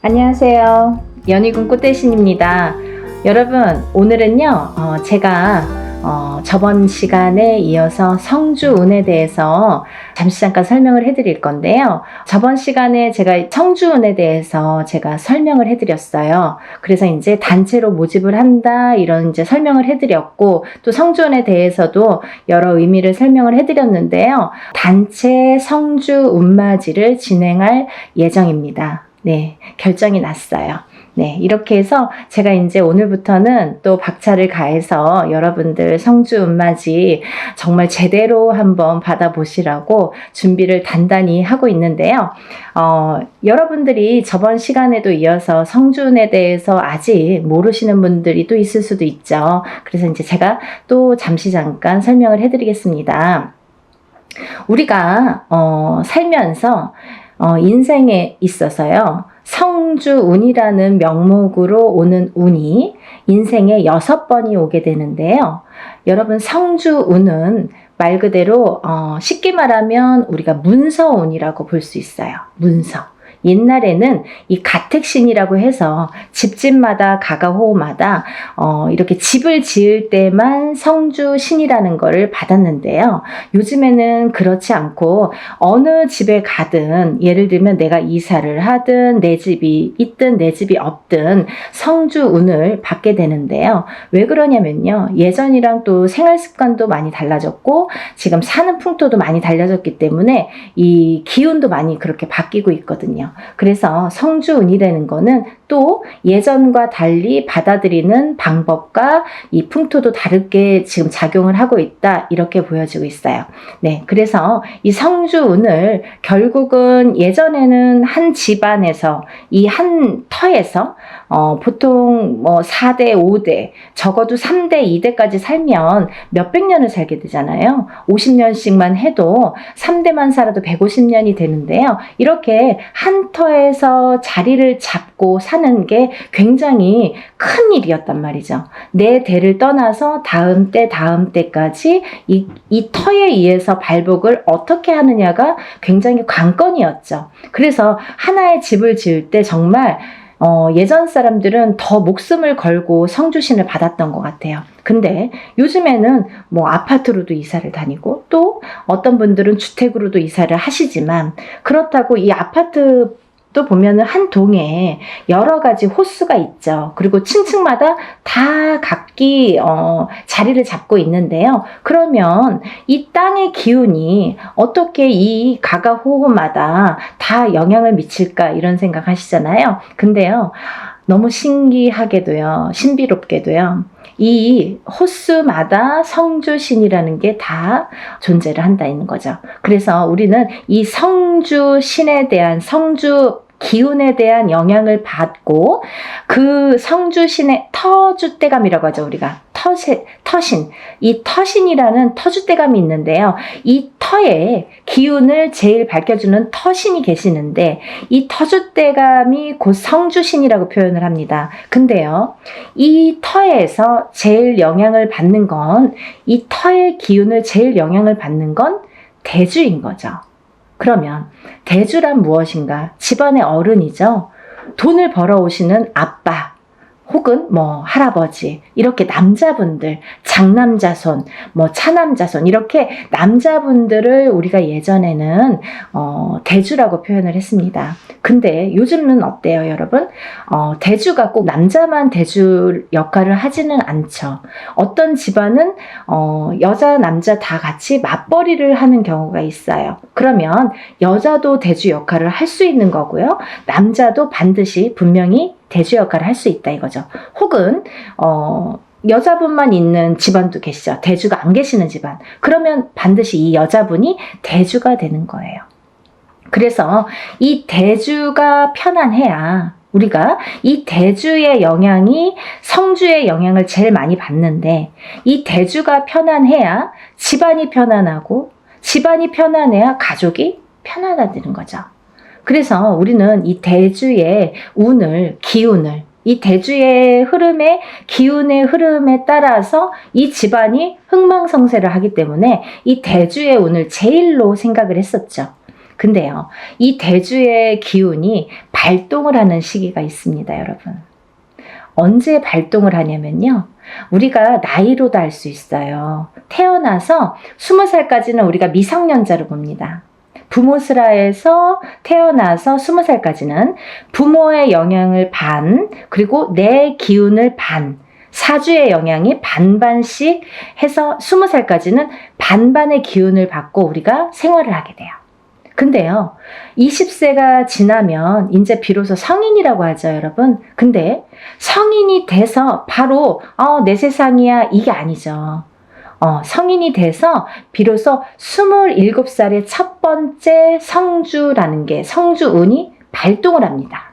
안녕하세요. 연희군 꽃대신입니다. 여러분, 오늘은요, 제가 저번 시간에 이어서 성주운에 대해서 잠깐 설명을 해드릴 건데요. 저번 시간에 제가 성주운에 대해서 제가 설명을 해드렸어요. 그래서 이제 단체로 모집을 한다 이런 이제 설명을 해드렸고, 또 성주운에 대해서도 여러 의미를 설명을 해드렸는데요. 단체 성주운맞이를 진행할 예정입니다. 네, 결정이 났어요. 네, 이렇게 해서 제가 이제 오늘부터는 또 박차를 가해서 여러분들 성주운맞이 정말 제대로 한번 받아보시라고 준비를 단단히 하고 있는데요. 여러분들이 저번 시간에도 이어서 성주운에 대해서 아직 모르시는 분들이 또 있을 수도 있죠. 그래서 이제 제가 또 잠깐 설명을 해드리겠습니다. 우리가 살면서 인생에 있어서요, 성주운이라는 명목으로 오는 운이 인생에 6번이 오게 되는데요. 여러분, 성주운은 말 그대로 쉽게 말하면 우리가 문서운이라고 볼 수 있어요. 문서. 옛날에는 이 가택신이라고 해서 집집마다 가가호호마다 이렇게 집을 지을 때만 성주신이라는 거를 받았는데요. 요즘에는 그렇지 않고 어느 집에 가든, 예를 들면 내가 이사를 하든 내 집이 있든 내 집이 없든 성주운을 받게 되는데요. 왜 그러냐면요, 예전이랑 또 생활 습관도 많이 달라졌고 지금 사는 풍토도 많이 달라졌기 때문에 이 기운도 많이 그렇게 바뀌고 있거든요. 그래서 성주운이라는 거는 또 예전과 달리 받아들이는 방법과 이 풍토도 다르게 지금 작용을 하고 있다, 이렇게 보여지고 있어요. 네, 그래서 이 성주운을 결국은 예전에는 한 집안에서 이 한 터에서 보통 뭐 4대, 5대, 적어도 3대, 2대까지 살면 몇백 년을 살게 되잖아요. 50년씩만 해도 3대만 살아도 150년이 되는데요. 이렇게 한 터에서 자리를 잡고 사는 게 굉장히 큰 일이었단 말이죠. 내 대를 떠나서 다음 때까지 이 터에 의해서 발복을 어떻게 하느냐가 굉장히 관건이었죠. 그래서 하나의 집을 지을 때 정말 예전 사람들은 더 목숨을 걸고 성주신을 받았던 것 같아요. 근데 요즘에는 뭐 아파트로도 이사를 다니고 또 어떤 분들은 주택으로도 이사를 하시지만, 그렇다고 이 아파트 또 보면은 한 동에 여러 가지 호수가 있죠. 그리고 층층마다 다 각기 자리를 잡고 있는데요. 그러면 이 땅의 기운이 어떻게 이 가가호호마다 다 영향을 미칠까, 이런 생각 하시잖아요. 근데요, 너무 신기하게도요, 신비롭게도요, 이 호수마다 성주신이라는 게 다 존재를 한다는 거죠. 그래서 우리는 이 성주신에 대한, 성주 기운에 대한 영향을 받고 그 성주신의 터줏대감이라고 하죠. 우리가 터신, 이 터신이라는 터줏대감이 있는데요. 이 터의 기운을 제일 밝혀주는 터신이 계시는데 이 터줏대감이 곧 성주신이라고 표현을 합니다. 근데요, 이 터에서 제일 영향을 받는 건, 이 터의 기운을 제일 영향을 받는 건 대주인 거죠. 그러면 대주란 무엇인가? 집안의 어른이죠. 돈을 벌어오시는 아빠 혹은 뭐 할아버지, 이렇게 남자분들, 장남자손, 뭐 차남자손, 이렇게 남자분들을 우리가 예전에는 대주라고 표현을 했습니다. 근데 요즘은 어때요, 여러분? 대주가 꼭 남자만 대주 역할을 하지는 않죠. 어떤 집안은 여자, 남자 다 같이 맞벌이를 하는 경우가 있어요. 그러면 여자도 대주 역할을 할 수 있는 거고요. 남자도 반드시 분명히 대주 역할을 할 수 있다, 이거죠. 혹은 여자분만 있는 집안도 계시죠. 대주가 안 계시는 집안. 그러면 반드시 이 여자분이 대주가 되는 거예요. 그래서 이 대주가 편안해야 우리가 이 대주의 영향이 성주의 영향을 제일 많이 받는데, 이 대주가 편안해야 집안이 편안하고, 집안이 편안해야 가족이 편안해지는 거죠. 그래서 우리는 이 대주의 운을, 기운을, 이 대주의 흐름에, 기운의 흐름에 따라서 이 집안이 흥망성쇠를 하기 때문에 이 대주의 운을 제일로 생각을 했었죠. 근데요, 이 대주의 기운이 발동을 하는 시기가 있습니다, 여러분. 언제 발동을 하냐면요. 우리가 나이로도 알 수 있어요. 태어나서 20살까지는 우리가 미성년자로 봅니다. 부모스라에서 태어나서 20살까지는 부모의 영향을 반, 그리고 내 기운을 반, 사주의 영향이 반반씩 해서 20살까지는 반반의 기운을 받고 우리가 생활을 하게 돼요. 근데요, 20세가 지나면 이제 비로소 성인이라고 하죠, 여러분. 근데 성인이 돼서 바로 내 세상이야 이게 아니죠. 성인이 돼서 비로소 27살의 첫 번째 성주라는 게 성주운이 발동을 합니다.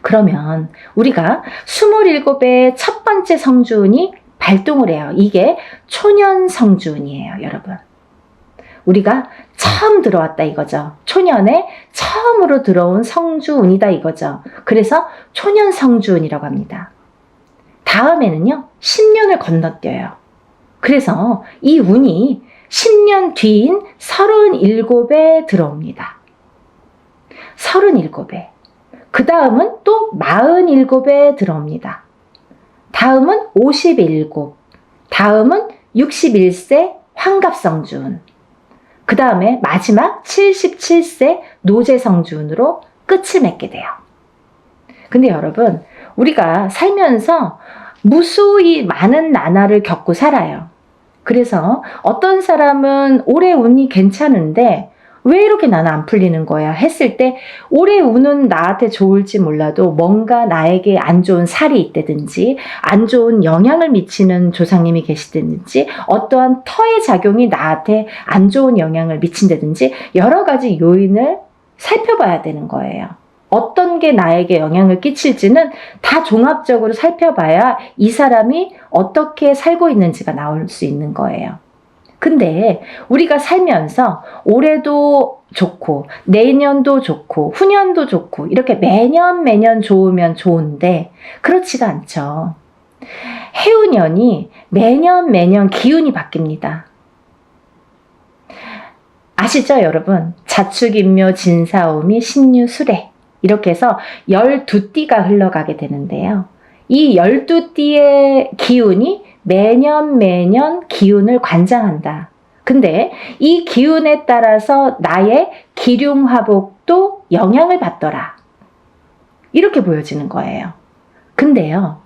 그러면 우리가 27의 첫 번째 성주운이 발동을 해요. 이게 초년 성주운이에요, 여러분. 우리가 처음 들어왔다 이거죠. 초년에 처음으로 들어온 성주운이다 이거죠. 그래서 초년 성주운이라고 합니다. 다음에는요, 10년을 건너뛰어요. 그래서 이 운이 10년 뒤인 37에 들어옵니다. 37에. 그 다음은 또 47에 들어옵니다. 다음은 57, 다음은 61세 환갑성주운, 그 다음에 마지막 77세 노제성주운으로 끝을 맺게 돼요. 근데 여러분, 우리가 살면서 무수히 많은 나날을 겪고 살아요. 그래서 어떤 사람은 올해 운이 괜찮은데 왜 이렇게 나는 안 풀리는 거야 했을 때 올해 운은 나한테 좋을지 몰라도 뭔가 나에게 안 좋은 살이 있다든지 안 좋은 영향을 미치는 조상님이 계시다든지 어떠한 터의 작용이 나한테 안 좋은 영향을 미친다든지 여러 가지 요인을 살펴봐야 되는 거예요. 어떤 게 나에게 영향을 끼칠지는 다 종합적으로 살펴봐야 이 사람이 어떻게 살고 있는지가 나올 수 있는 거예요. 근데 우리가 살면서 올해도 좋고 내년도 좋고 후년도 좋고 이렇게 매년 좋으면 좋은데 그렇지가 않죠. 해운년이 매년 기운이 바뀝니다. 아시죠, 여러분? 자축인묘 진사오미 신유술해 이렇게 해서 12띠가 흘러가게 되는데요. 이 12띠의 기운이 매년 기운을 관장한다. 근데 이 기운에 따라서 나의 기륭화복도 영향을 받더라. 이렇게 보여지는 거예요. 근데요,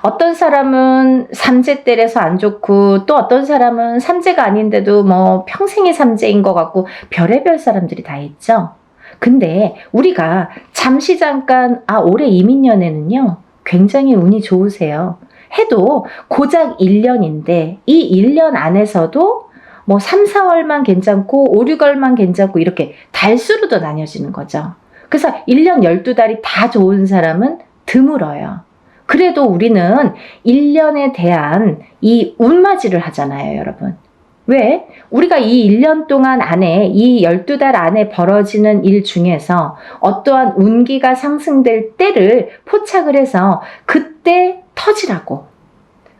어떤 사람은 삼재때려서 안 좋고 또 어떤 사람은 삼재가 아닌데도 뭐 평생이 삼재인 것 같고 별의별 사람들이 다 있죠. 근데 우리가 잠시 잠깐 올해 이민년에는요 굉장히 운이 좋으세요 해도 고작 1년인데 이 1년 안에서도 뭐 3, 4월만 괜찮고 5, 6월만 괜찮고 이렇게 달수로도 나뉘어지는 거죠. 그래서 1년 12달이 다 좋은 사람은 드물어요. 그래도 우리는 1년에 대한 이 운맞이를 하잖아요, 여러분. 왜? 우리가 이 1년 동안 안에 이 12달 안에 벌어지는 일 중에서 어떠한 운기가 상승될 때를 포착을 해서 그때 터지라고.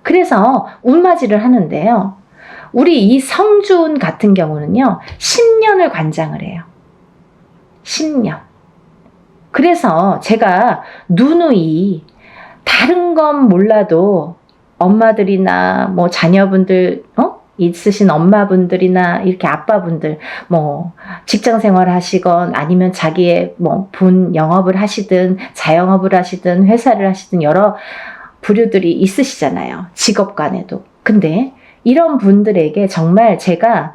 그래서 운맞이를 하는데요. 우리 이 성주운 같은 경우는요. 10년을 관장을 해요. 10년. 그래서 제가 누누이 다른 건 몰라도 엄마들이나 뭐 자녀분들 있으신 엄마분들이나 이렇게 아빠분들 뭐 직장 생활 하시건 아니면 자기의 뭐 본 영업을 하시든 자영업을 하시든 회사를 하시든 여러 부류들이 있으시잖아요. 직업 간에도. 근데 이런 분들에게 정말 제가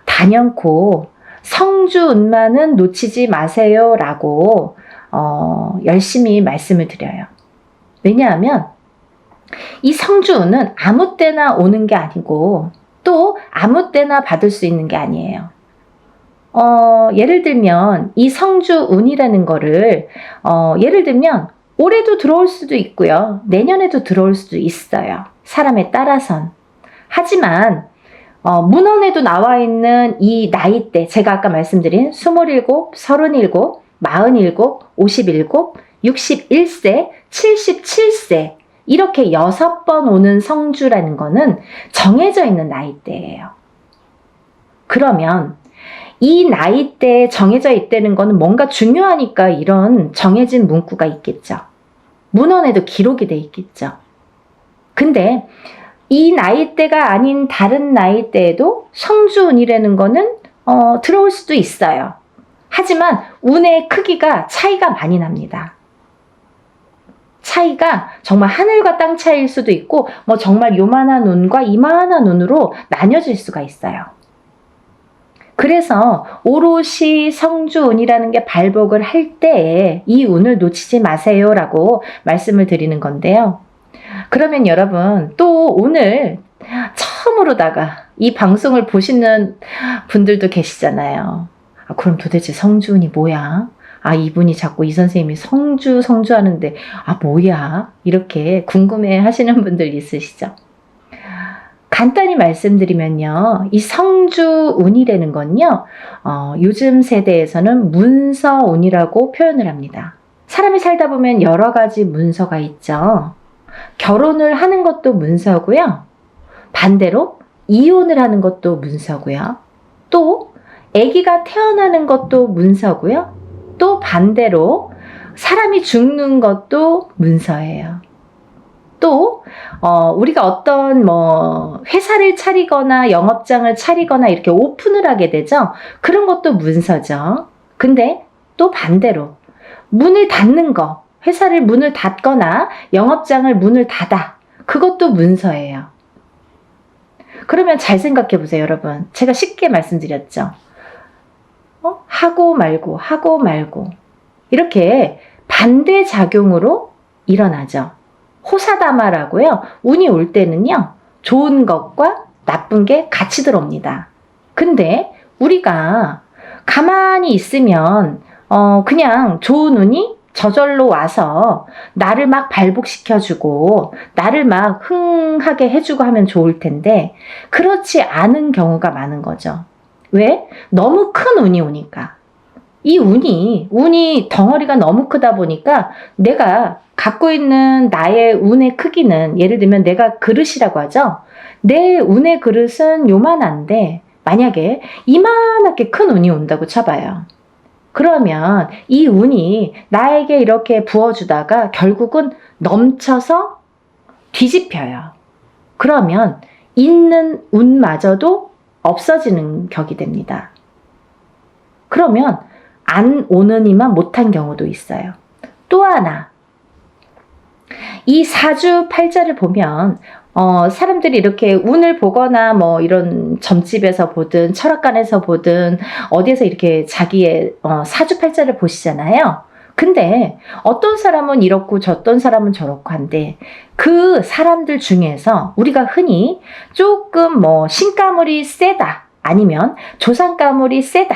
단연코 성주운만은 놓치지 마세요 라고 열심히 말씀을 드려요. 왜냐하면 이 성주운은 아무 때나 오는 게 아니고 또 아무 때나 받을 수 있는 게 아니에요. 예를 들면 이 성주운이라는 거를 예를 들면 올해도 들어올 수도 있고요. 내년에도 들어올 수도 있어요. 사람에 따라선. 하지만 문헌에도 나와 있는 이 나이대 제가 아까 말씀드린 27, 37, 47, 57, 61세, 77세 이렇게 6번 오는 성주라는 거는 정해져 있는 나이대예요. 그러면 이 나이대에 정해져 있다는 거는 뭔가 중요하니까 이런 정해진 문구가 있겠죠. 문헌에도 기록이 돼 있겠죠. 근데 이 나이대가 아닌 다른 나이대에도 성주운이라는 거는 들어올 수도 있어요. 하지만 운의 크기가 차이가 많이 납니다. 차이가 정말 하늘과 땅 차이일 수도 있고 뭐 정말 요만한 운과 이만한 운으로 나뉘어질 수가 있어요. 그래서 오롯이 성주운이라는 게 발복을 할 때에 이 운을 놓치지 마세요라고 말씀을 드리는 건데요. 그러면 여러분 또 오늘 처음으로다가 이 방송을 보시는 분들도 계시잖아요. 그럼 도대체 성주운이 뭐야? 이분이 자꾸 이 선생님이 성주 하는데 뭐야? 이렇게 궁금해 하시는 분들 있으시죠? 간단히 말씀드리면요. 이 성주운이라는 건요. 요즘 세대에서는 문서운이라고 표현을 합니다. 사람이 살다 보면 여러 가지 문서가 있죠. 결혼을 하는 것도 문서고요. 반대로 이혼을 하는 것도 문서고요. 또 아기가 태어나는 것도 문서고요. 또 반대로 사람이 죽는 것도 문서예요. 또 우리가 어떤 회사를 차리거나 영업장을 차리거나 이렇게 오픈을 하게 되죠. 그런 것도 문서죠. 근데 또 반대로 문을 닫는 거, 회사를 문을 닫거나 영업장을 문을 닫아. 그것도 문서예요. 그러면 잘 생각해 보세요, 여러분. 제가 쉽게 말씀드렸죠. 하고 말고 이렇게 반대작용으로 일어나죠. 호사다마라고요. 운이 올 때는요. 좋은 것과 나쁜 게 같이 들어옵니다. 근데 우리가 가만히 있으면 그냥 좋은 운이 저절로 와서 나를 막 발복시켜주고 나를 막 흥하게 해주고 하면 좋을 텐데 그렇지 않은 경우가 많은 거죠. 왜? 너무 큰 운이 오니까. 이 운이 덩어리가 너무 크다 보니까 내가 갖고 있는 나의 운의 크기는 예를 들면 내가 그릇이라고 하죠. 내 운의 그릇은 요만한데 만약에 이만하게 큰 운이 온다고 쳐봐요. 그러면 이 운이 나에게 이렇게 부어주다가 결국은 넘쳐서 뒤집혀요. 그러면 있는 운마저도 없어지는 격이 됩니다. 그러면 안 오느니만 못한 경우도 있어요. 또 하나, 이 사주팔자를 보면 사람들이 이렇게 운을 보거나 이런 점집에서 보든 철학관에서 보든 어디에서 이렇게 자기의 사주팔자를 보시잖아요. 근데 어떤 사람은 이렇고 어떤 사람은 저렇고 한데 그 사람들 중에서 우리가 흔히 조금 신가물이 세다 아니면 조상가물이 세다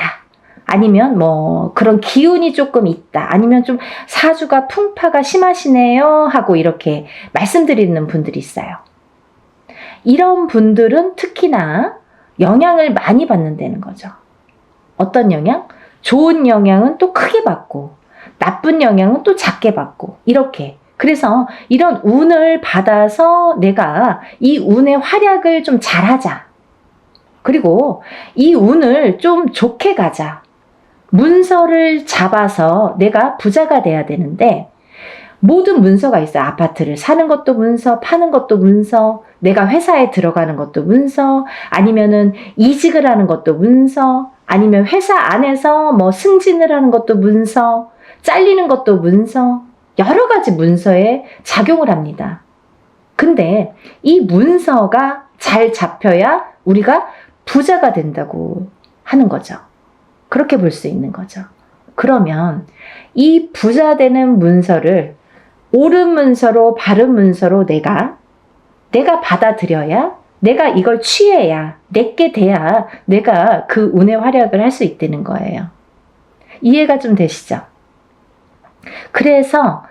아니면 그런 기운이 조금 있다 아니면 좀 사주가 풍파가 심하시네요 하고 이렇게 말씀드리는 분들이 있어요. 이런 분들은 특히나 영향을 많이 받는다는 거죠. 어떤 영향? 좋은 영향은 또 크게 받고 나쁜 영향은 또 작게 받고 이렇게. 그래서 이런 운을 받아서 내가 이 운의 활약을 좀 잘하자. 그리고 이 운을 좀 좋게 가자. 문서를 잡아서 내가 부자가 돼야 되는데 모든 문서가 있어요. 아파트를 사는 것도 문서, 파는 것도 문서, 내가 회사에 들어가는 것도 문서, 아니면은 이직을 하는 것도 문서, 아니면 회사 안에서 승진을 하는 것도 문서, 잘리는 것도 문서, 여러 가지 문서에 작용을 합니다. 근데 이 문서가 잘 잡혀야 우리가 부자가 된다고 하는 거죠. 그렇게 볼 수 있는 거죠. 그러면 이 부자 되는 문서를 옳은 문서로 바른 문서로 내가 받아들여야 내가 이걸 취해야 내게 돼야 내가 그 운의 활약을 할 수 있다는 거예요. 이해가 좀 되시죠? 그래서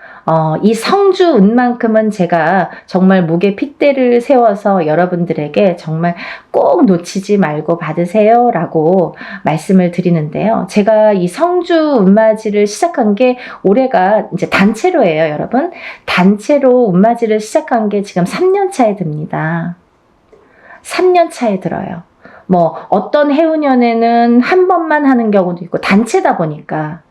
이 성주운만큼은 제가 정말 목에 핏대를 세워서 여러분들에게 정말 꼭 놓치지 말고 받으세요 라고 말씀을 드리는데요. 제가 이 성주운맞이를 시작한 게 올해가 이제 단체로예요, 여러분. 단체로 운맞이를 시작한 게 지금 3년 차에 듭니다. 3년 차에 들어요. 뭐 어떤 해운년에는 한 번만 하는 경우도 있고 단체다 보니까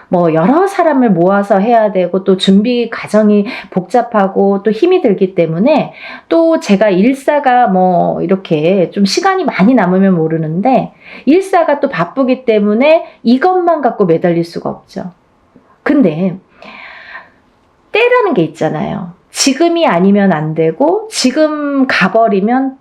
뭐 여러 사람을 모아서 해야 되고 또 준비 과정이 복잡하고 또 힘이 들기 때문에 또 제가 일사가 뭐 이렇게 좀 시간이 많이 남으면 모르는데 일사가 또 바쁘기 때문에 이것만 갖고 매달릴 수가 없죠. 근데 때라는 게 있잖아요. 지금이 아니면 안 되고 지금 가버리면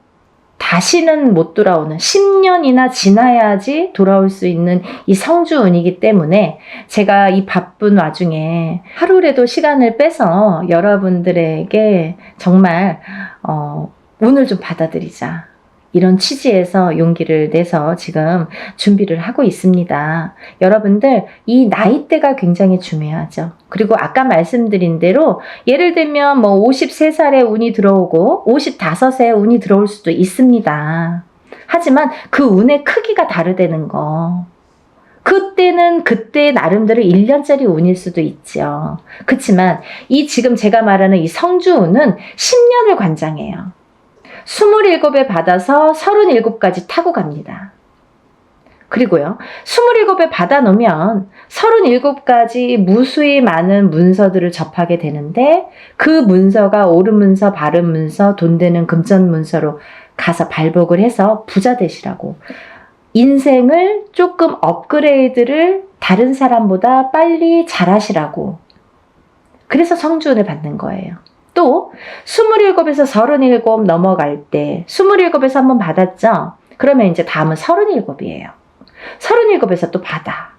다시는 못 돌아오는 10년이나 지나야지 돌아올 수 있는 이 성주운이기 때문에 제가 이 바쁜 와중에 하루라도 시간을 빼서 여러분들에게 정말 운을 좀 받아들이자. 이런 취지에서 용기를 내서 지금 준비를 하고 있습니다. 여러분들 이 나이대가 굉장히 중요하죠. 그리고 아까 말씀드린 대로 예를 들면 뭐 53살에 운이 들어오고 55세에 운이 들어올 수도 있습니다. 하지만 그 운의 크기가 다르다는 거. 그때는 그때 나름대로 1년짜리 운일 수도 있죠. 그렇지만 이 지금 제가 말하는 이 성주운은 10년을 관장해요. 27에 받아서 37까지 타고 갑니다. 그리고요, 27에 받아 놓으면 37까지 무수히 많은 문서들을 접하게 되는데 그 문서가 옳은 문서, 바른 문서, 돈 되는 금전 문서로 가서 발복을 해서 부자 되시라고. 인생을 조금 업그레이드를 다른 사람보다 빨리 잘하시라고. 그래서 성주운을 받는 거예요. 또 27에서 37 넘어갈 때 27에서 한번 받았죠? 그러면 이제 다음은 37이에요. 37에서 또 받아.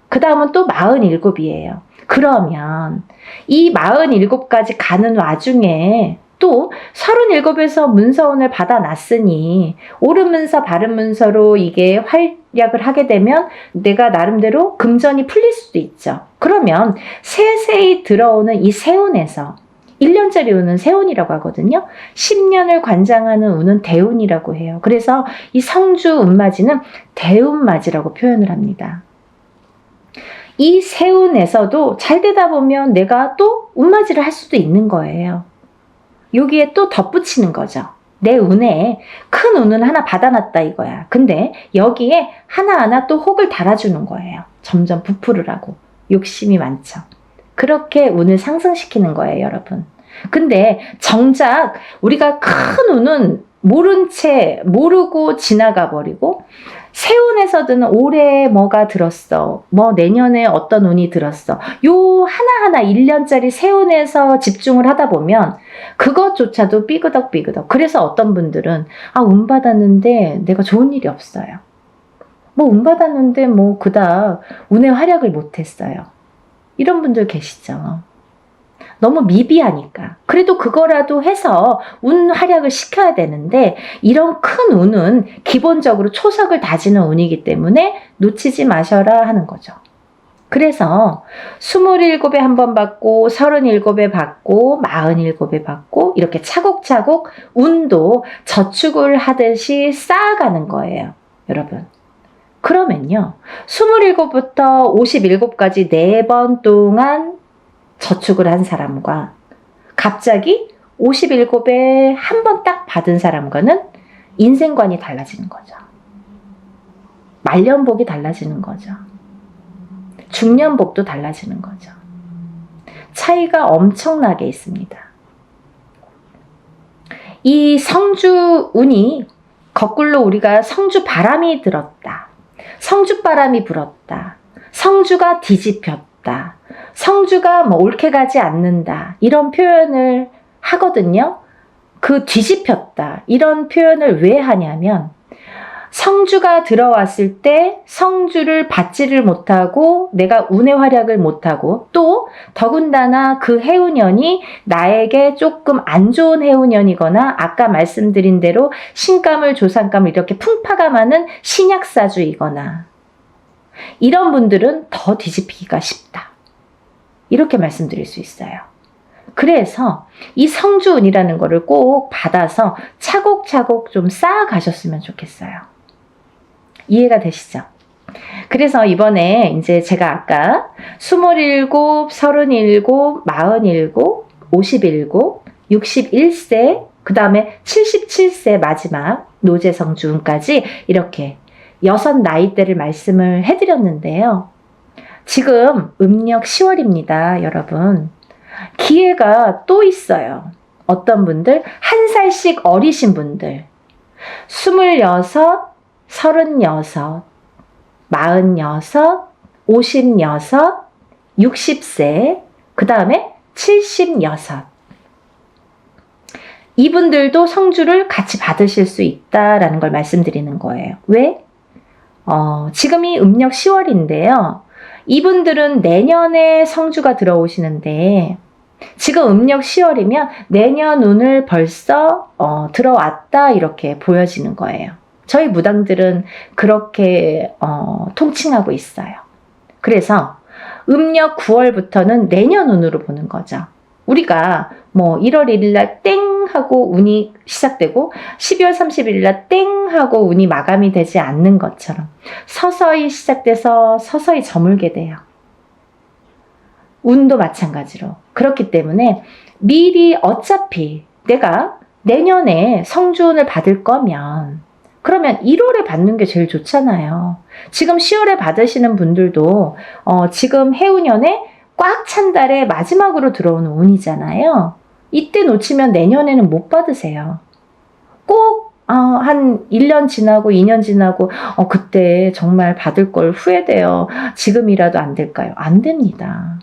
그 다음은 또 47이에요. 그러면 이 47까지 가는 와중에 또 37에서 문서운을 받아놨으니 옳은 문서, 바른 문서로 이게 활약을 하게 되면 내가 나름대로 금전이 풀릴 수도 있죠. 그러면 세세히 들어오는 이 세운에서 1년짜리 운은 세운이라고 하거든요. 10년을 관장하는 운은 대운이라고 해요. 그래서 이 성주 운맞이는 대운맞이라고 표현을 합니다. 이 세운에서도 잘 되다 보면 내가 또 운맞이를 할 수도 있는 거예요. 여기에 또 덧붙이는 거죠. 내 운에 큰 운은 하나 받아놨다 이거야. 근데 여기에 하나하나 또 혹을 달아주는 거예요. 점점 부풀으라고. 욕심이 많죠. 그렇게 운을 상승시키는 거예요, 여러분. 근데 정작 우리가 큰 운은 모른 채 모르고 지나가 버리고 세운에서든 올해 뭐가 들었어, 뭐 내년에 어떤 운이 들었어, 요 하나하나 1년짜리 세운에서 집중을 하다 보면 그것조차도 삐그덕삐그덕. 그래서 어떤 분들은 운 받았는데 내가 좋은 일이 없어요. 뭐 운 받았는데 뭐 그닥 운의 활약을 못했어요. 이런 분들 계시죠. 너무 미비하니까. 그래도 그거라도 해서 운 활약을 시켜야 되는데 이런 큰 운은 기본적으로 초석을 다지는 운이기 때문에 놓치지 마셔라 하는 거죠. 그래서 27에 한 번 받고 37에 받고 47에 받고 이렇게 차곡차곡 운도 저축을 하듯이 쌓아가는 거예요. 여러분. 그러면요. 27부터 57까지 4번 동안 저축을 한 사람과 갑자기 57에 한 번 딱 받은 사람과는 인생관이 달라지는 거죠. 말년복이 달라지는 거죠. 중년복도 달라지는 거죠. 차이가 엄청나게 있습니다. 이 성주운이 거꾸로 우리가 성주바람이 들었다. 성주바람이 불었다. 성주가 뒤집혔다. 성주가 뭐 옳게 가지 않는다. 이런 표현을 하거든요. 그 뒤집혔다. 이런 표현을 왜 하냐면 성주가 들어왔을 때 성주를 받지를 못하고 내가 운의 활약을 못하고 또 더군다나 그 해운년이 나에게 조금 안 좋은 해운년이거나 아까 말씀드린 대로 신감을 조상감을 이렇게 풍파가 많은 신약사주이거나 이런 분들은 더 뒤집히기가 쉽다. 이렇게 말씀드릴 수 있어요. 그래서 이 성주운이라는 거를 꼭 받아서 차곡차곡 좀 쌓아가셨으면 좋겠어요. 이해가 되시죠? 그래서 이번에 이제 제가 아까 27, 37, 47, 57, 61세 그 다음에 77세 마지막 노제성주운까지 이렇게 6 나이대를 말씀을 해드렸는데요. 지금 음력 10월입니다, 여러분. 기회가 또 있어요. 어떤 분들, 1살씩 어리신 분들, 26, 36, 46, 56, 60세, 그 다음에 76. 이분들도 성주를 같이 받으실 수 있다라는 걸 말씀드리는 거예요. 왜? 지금이 음력 10월인데요. 이분들은 내년에 성주가 들어오시는데 지금 음력 10월이면 내년 운을 벌써 들어왔다 이렇게 보여지는 거예요. 저희 무당들은 그렇게 통칭하고 있어요. 그래서 음력 9월부터는 내년 운으로 보는 거죠. 우리가 뭐 1월 1일 날 땡 하고 운이 시작되고 12월 31일 날 땡 하고 운이 마감이 되지 않는 것처럼 서서히 시작돼서 서서히 저물게 돼요. 운도 마찬가지로. 그렇기 때문에 미리 어차피 내가 내년에 성주운을 받을 거면 그러면 1월에 받는 게 제일 좋잖아요. 지금 10월에 받으시는 분들도 지금 해운년에 꽉 찬 달에 마지막으로 들어오는 운이잖아요. 이때 놓치면 내년에는 못 받으세요. 꼭 한 1년 지나고 2년 지나고 그때 정말 받을 걸 후회돼요. 지금이라도 안 될까요? 안 됩니다.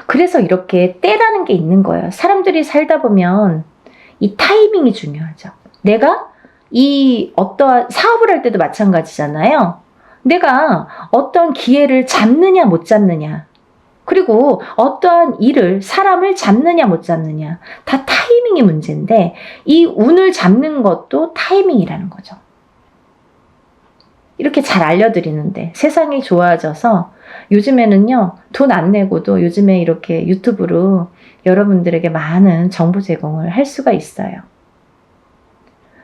그래서 이렇게 때라는 게 있는 거예요. 사람들이 살다 보면 이 타이밍이 중요하죠. 내가 이 어떠한 사업을 할 때도 마찬가지잖아요. 내가 어떤 기회를 잡느냐 못 잡느냐, 그리고 어떠한 일을 사람을 잡느냐 못 잡느냐, 다 타이밍이 문제인데 이 운을 잡는 것도 타이밍이라는 거죠. 이렇게 잘 알려드리는데 세상이 좋아져서 요즘에는요, 돈 안 내고도 요즘에 이렇게 유튜브로 여러분들에게 많은 정보 제공을 할 수가 있어요.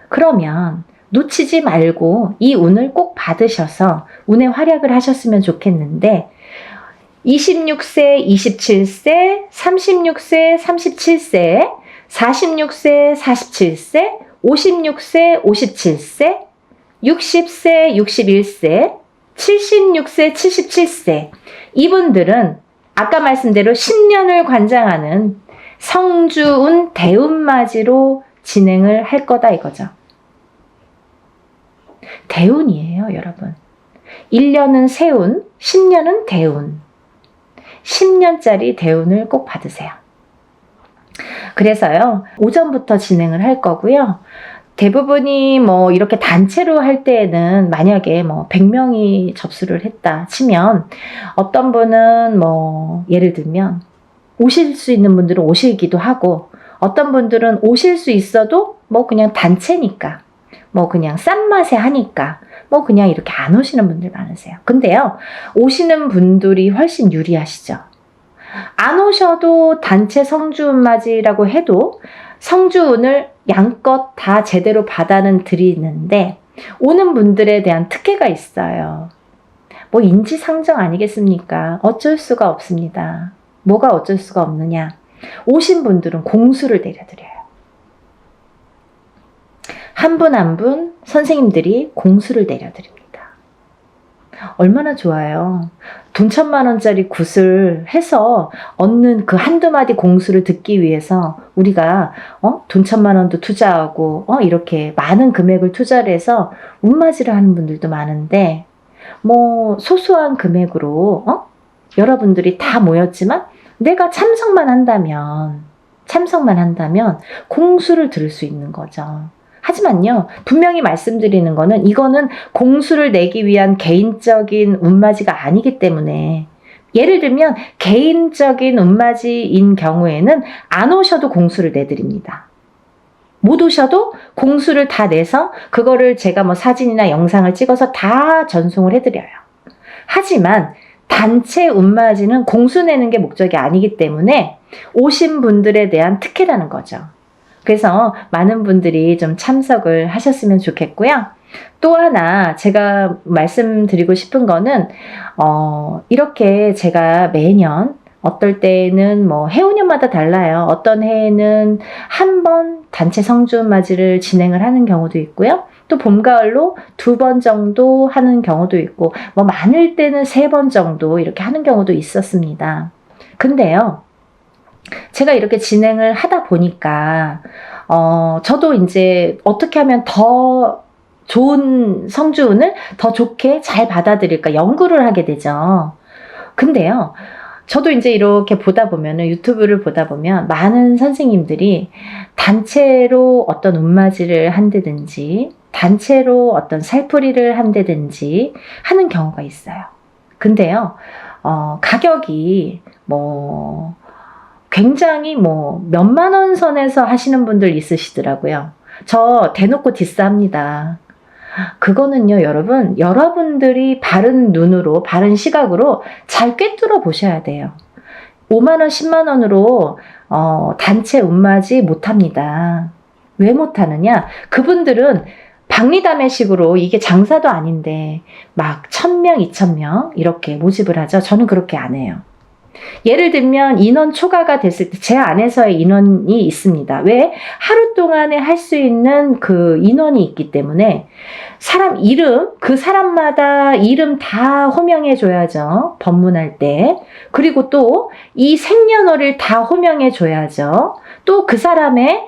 그러면 놓치지 말고 이 운을 꼭 받으셔서 운의 활약을 하셨으면 좋겠는데 26세, 27세, 36세, 37세, 46세, 47세, 56세, 57세, 60세, 61세, 76세, 77세 이분들은 아까 말씀대로 10년을 관장하는 성주운 대운맞이로 진행을 할 거다 이거죠. 대운이에요, 여러분. 1년은 세운, 10년은 대운. 10년짜리 대운을 꼭 받으세요. 그래서요, 오전부터 진행을 할 거고요. 대부분이 뭐 이렇게 단체로 할 때에는 만약에 뭐 100명이 접수를 했다 치면 어떤 분은 뭐 예를 들면 오실 수 있는 분들은 오시기도 하고 어떤 분들은 오실 수 있어도 뭐 그냥 단체니까 뭐 그냥 싼 맛에 하니까 뭐 그냥 이렇게 안 오시는 분들 많으세요. 근데요, 오시는 분들이 훨씬 유리하시죠. 안 오셔도 단체 성주운맞이라고 해도 성주운을 양껏 다 제대로 받아는 드리는데 오는 분들에 대한 특혜가 있어요. 뭐 인지상정 아니겠습니까? 어쩔 수가 없습니다. 뭐가 어쩔 수가 없느냐? 오신 분들은 공수를 내려드려요. 한 분 한 분 선생님들이 공수를 내려드립니다. 얼마나 좋아요. 돈 1,000만 원짜리 굿을 해서 얻는 그 한두 마디 공수를 듣기 위해서 우리가 돈 1,000만 원도 투자하고 이렇게 많은 금액을 투자를 해서 운맞이를 하는 분들도 많은데 뭐 소소한 금액으로 여러분들이 다 모였지만 내가 참석만 한다면 공수를 들을 수 있는 거죠. 하지만요, 분명히 말씀드리는 거는 이거는 공수를 내기 위한 개인적인 운맞이가 아니기 때문에 예를 들면 개인적인 운맞이인 경우에는 안 오셔도 공수를 내드립니다. 못 오셔도 공수를 다 내서 그거를 제가 뭐 사진이나 영상을 찍어서 다 전송을 해드려요. 하지만 단체 운맞이는 공수 내는 게 목적이 아니기 때문에 오신 분들에 대한 특혜라는 거죠. 그래서 많은 분들이 좀 참석을 하셨으면 좋겠고요. 또 하나 제가 말씀드리고 싶은 거는 이렇게 제가 매년 어떨 때에는 뭐 해운년마다 달라요. 어떤 해에는 한 번 단체 성주운맞이를 진행을 하는 경우도 있고요. 또 봄, 가을로 2번 정도 하는 경우도 있고, 뭐 많을 때는 3번 정도 이렇게 하는 경우도 있었습니다. 근데요, 제가 이렇게 진행을 하다 보니까, 저도 이제 어떻게 하면 더 좋은 성주운을 더 좋게 잘 받아들일까 연구를 하게 되죠. 근데요, 저도 이제 이렇게 보다 보면은, 유튜브를 보다 보면 많은 선생님들이 단체로 어떤 운맞이를 한다든지, 단체로 어떤 살풀이를 한다든지 하는 경우가 있어요. 근데요, 가격이 뭐, 굉장히 뭐, 몇만 원 선에서 하시는 분들 있으시더라고요. 저 대놓고 디스합니다. 그거는요, 여러분, 여러분들이 바른 눈으로, 바른 시각으로 잘 꿰뚫어 보셔야 돼요. 5만원, 10만원으로, 단체 운맞이 못합니다. 왜 못하느냐? 그분들은 박리담회식으로 이게 장사도 아닌데, 막 1000명, 2000명, 이렇게 모집을 하죠. 저는 그렇게 안 해요. 예를 들면 인원 초과가 됐을 때 제 안에서의 인원이 있습니다. 왜? 하루 동안에 할 수 있는 그 인원이 있기 때문에 사람 이름, 그 사람마다 이름 다 호명해 줘야죠. 법문할 때. 그리고 또 이 생년월일 다 호명해 줘야죠. 또 그 사람의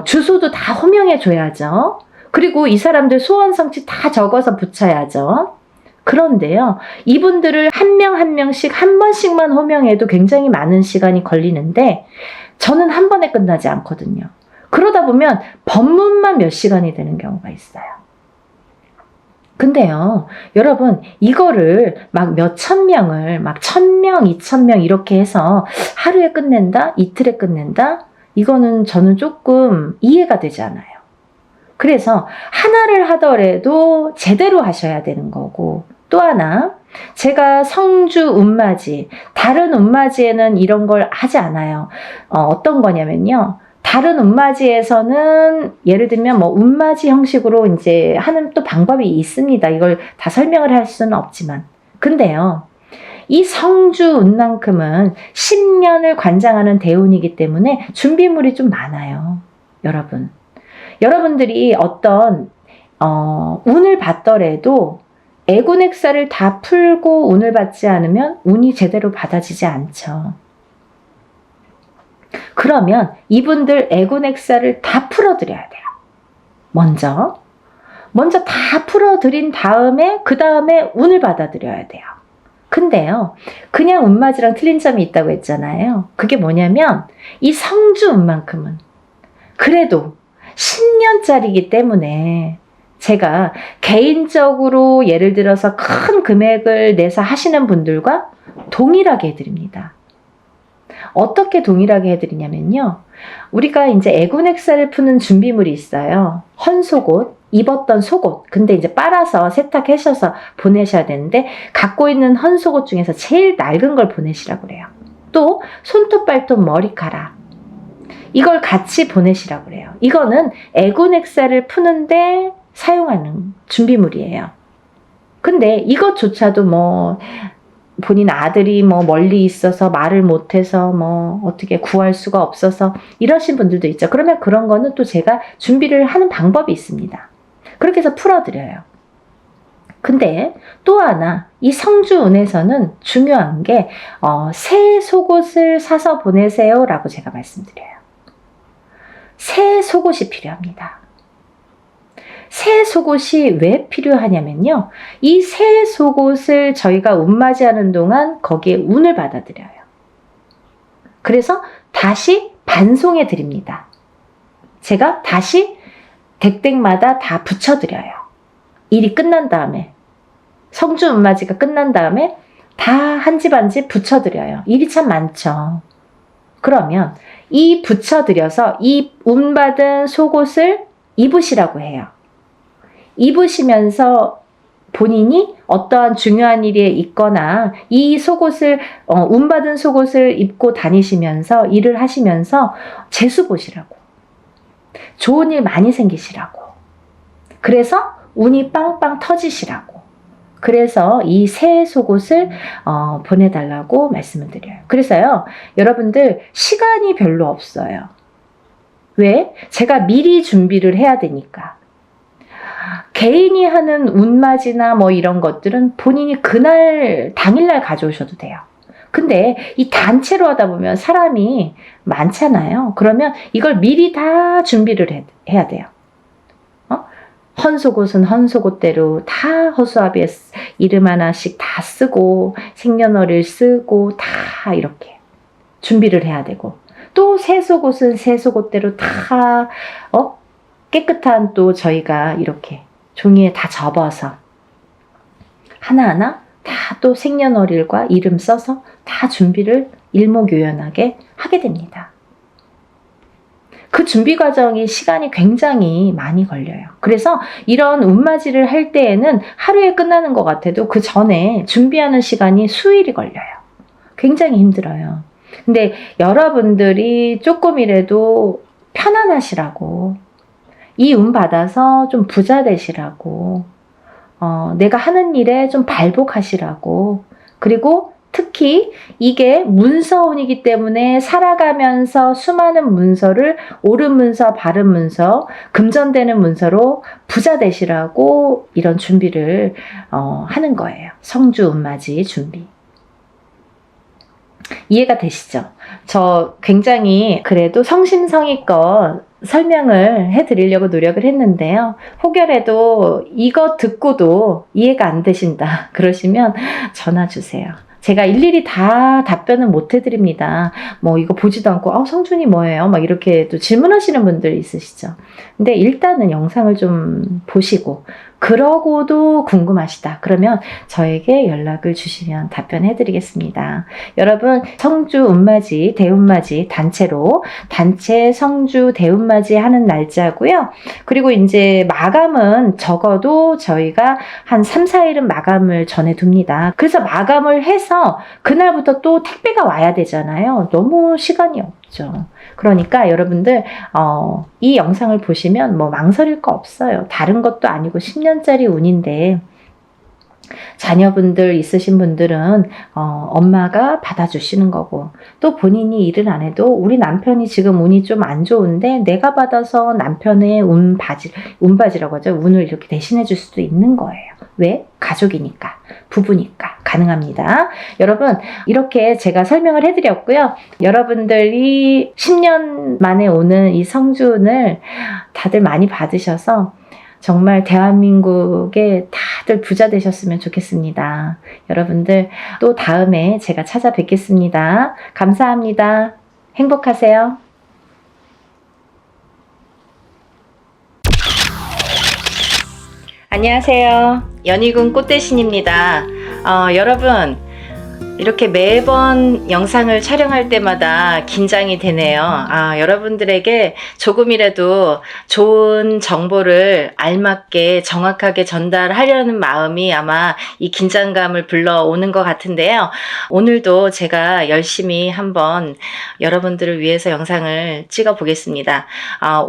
주소도 다 호명해 줘야죠. 그리고 이 사람들 소원 성취 다 적어서 붙여야죠. 그런데요, 이분들을 한 명 한 명씩 한 번씩만 호명해도 굉장히 많은 시간이 걸리는데 저는 한 번에 끝나지 않거든요. 그러다 보면 법문만 몇 시간이 되는 경우가 있어요. 근데요, 여러분, 이거를 막 몇천 명을 막 1000명, 2000명 이렇게 해서 하루에 끝낸다? 이틀에 끝낸다? 이거는 저는 조금 이해가 되지 않아요. 그래서 하나를 하더라도 제대로 하셔야 되는 거고, 또 하나, 제가 성주 운맞이, 다른 운맞이에는 이런 걸 하지 않아요. 어떤 거냐면요, 다른 운맞이에서는 예를 들면 뭐 운맞이 형식으로 이제 하는 또 방법이 있습니다. 이걸 다 설명을 할 수는 없지만. 근데요, 이 성주 운만큼은 10년을 관장하는 대운이기 때문에 준비물이 좀 많아요. 여러분. 여러분들이 어떤 운을 받더라도 애군액사를 다 풀고 운을 받지 않으면 운이 제대로 받아지지 않죠. 그러면 이분들 애군액사를 다 풀어드려야 돼요. 먼저 다 풀어드린 다음에 그 다음에 운을 받아들여야 돼요. 근데요, 그냥 운맞이랑 틀린 점이 있다고 했잖아요. 그게 뭐냐면 이 성주 운만큼은 그래도 10년짜리이기 때문에 제가 개인적으로 예를 들어서 큰 금액을 내서 하시는 분들과 동일하게 해드립니다. 어떻게 동일하게 해드리냐면요, 우리가 이제 애군액사를 푸는 준비물이 있어요. 헌속옷, 입었던 속옷. 근데 이제 빨아서 세탁하셔서 보내셔야 되는데 갖고 있는 헌속옷 중에서 제일 낡은 걸 보내시라고 그래요. 또 손톱, 발톱, 머리카락. 이걸 같이 보내시라고 그래요. 이거는 애군액사를 푸는데 사용하는 준비물이에요. 근데 이것조차도 뭐 본인 아들이 뭐 멀리 있어서 말을 못해서 뭐 어떻게 구할 수가 없어서 이러신 분들도 있죠. 그러면 그런 거는 또 제가 준비를 하는 방법이 있습니다. 그렇게 해서 풀어드려요. 근데 또 하나, 이 성주운에서는 중요한 게 새 속옷을 사서 보내세요 라고 제가 말씀드려요. 새 속옷이 필요합니다. 새 속옷이 왜 필요하냐면요, 이 새 속옷을 저희가 운맞이하는 동안 거기에 운을 받아들여요. 그래서 다시 반송해 드립니다. 제가 다시 댁댁마다 다 붙여드려요. 일이 끝난 다음에, 성주 운맞이가 끝난 다음에 다 한 집 한 집 붙여드려요. 일이 참 많죠. 그러면 이 붙여드려서 이 운받은 속옷을 입으시라고 해요. 입으시면서 본인이 어떠한 중요한 일에 있거나 이 속옷을 운받은 속옷을 입고 다니시면서 일을 하시면서 재수 보시라고, 좋은 일 많이 생기시라고, 그래서 운이 빵빵 터지시라고, 그래서 이 새 속옷을 보내달라고 말씀을 드려요. 그래서요, 여러분들 시간이 별로 없어요. 왜? 제가 미리 준비를 해야 되니까. 개인이 하는 운맞이나 뭐 이런 것들은 본인이 그날 당일날 가져오셔도 돼요. 근데 이 단체로 하다 보면 사람이 많잖아요. 그러면 이걸 미리 다 준비를 해야 돼요. 헌속옷은 헌속옷대로 다 허수아비에 이름 하나씩 다 쓰고 생년월일 쓰고 다 이렇게 준비를 해야 되고, 또 새 속옷은 새 속옷대로 다 깨끗한 또 저희가 이렇게 종이에 다 접어서 하나하나 다 또 생년월일과 이름 써서 다 준비를 일목요연하게 하게 됩니다. 그 준비 과정이 시간이 굉장히 많이 걸려요. 그래서 이런 운맞이를 할 때에는 하루에 끝나는 것 같아도 그 전에 준비하는 시간이 수일이 걸려요. 굉장히 힘들어요. 근데 여러분들이 조금이라도 편안하시라고, 이 운 받아서 좀 부자 되시라고, 내가 하는 일에 좀 발복하시라고, 그리고 특히 이게 문서운이기 때문에 살아가면서 수많은 문서를 옳은 문서, 바른 문서, 금전되는 문서로 부자 되시라고 이런 준비를 하는 거예요. 성주 운맞이 준비. 이해가 되시죠? 저 굉장히 그래도 성심성의껏 설명을 해드리려고 노력을 했는데요. 혹여라도 이거 듣고도 이해가 안 되신다 그러시면 전화 주세요. 제가 일일이 다 답변은 못 해드립니다. 뭐 이거 보지도 않고 성준이 뭐예요? 막 이렇게 또 질문하시는 분들 있으시죠. 근데 일단은 영상을 좀 보시고, 그러고도 궁금하시다 그러면 저에게 연락을 주시면 답변해 드리겠습니다. 여러분, 성주 운맞이, 대운맞이 단체로 단체 성주 대운맞이 하는 날짜고요. 그리고 이제 마감은 적어도 저희가 한 3, 4일은 마감을 전해 둡니다. 그래서 마감을 해서 그날부터 또 택배가 와야 되잖아요. 너무 시간이 없죠. 그러니까 여러분들 이 영상을 보시면 뭐 망설일 거 없어요. 다른 것도 아니고 10년짜리 운인데, 자녀분들 있으신 분들은 엄마가 받아주시는 거고, 또 본인이 일을 안 해도 우리 남편이 지금 운이 좀 안 좋은데 내가 받아서 남편의 운바지라고 하죠. 운을 이렇게 대신해 줄 수도 있는 거예요. 왜? 가족이니까, 부부니까 가능합니다. 여러분, 이렇게 제가 설명을 해드렸고요. 여러분들이 10년 만에 오는 이 성주운을 다들 많이 받으셔서 정말 대한민국에 다들 부자 되셨으면 좋겠습니다. 여러분들 또 다음에 제가 찾아뵙겠습니다. 감사합니다. 행복하세요. 안녕하세요. 연희군 꽃대신입니다. 여러분, 이렇게 매번 영상을 촬영할 때마다 긴장이 되네요. 여러분들에게 조금이라도 좋은 정보를 알맞게 정확하게 전달하려는 마음이 아마 이 긴장감을 불러오는 것 같은데요. 오늘도 제가 열심히 한번 여러분들을 위해서 영상을 찍어 보겠습니다.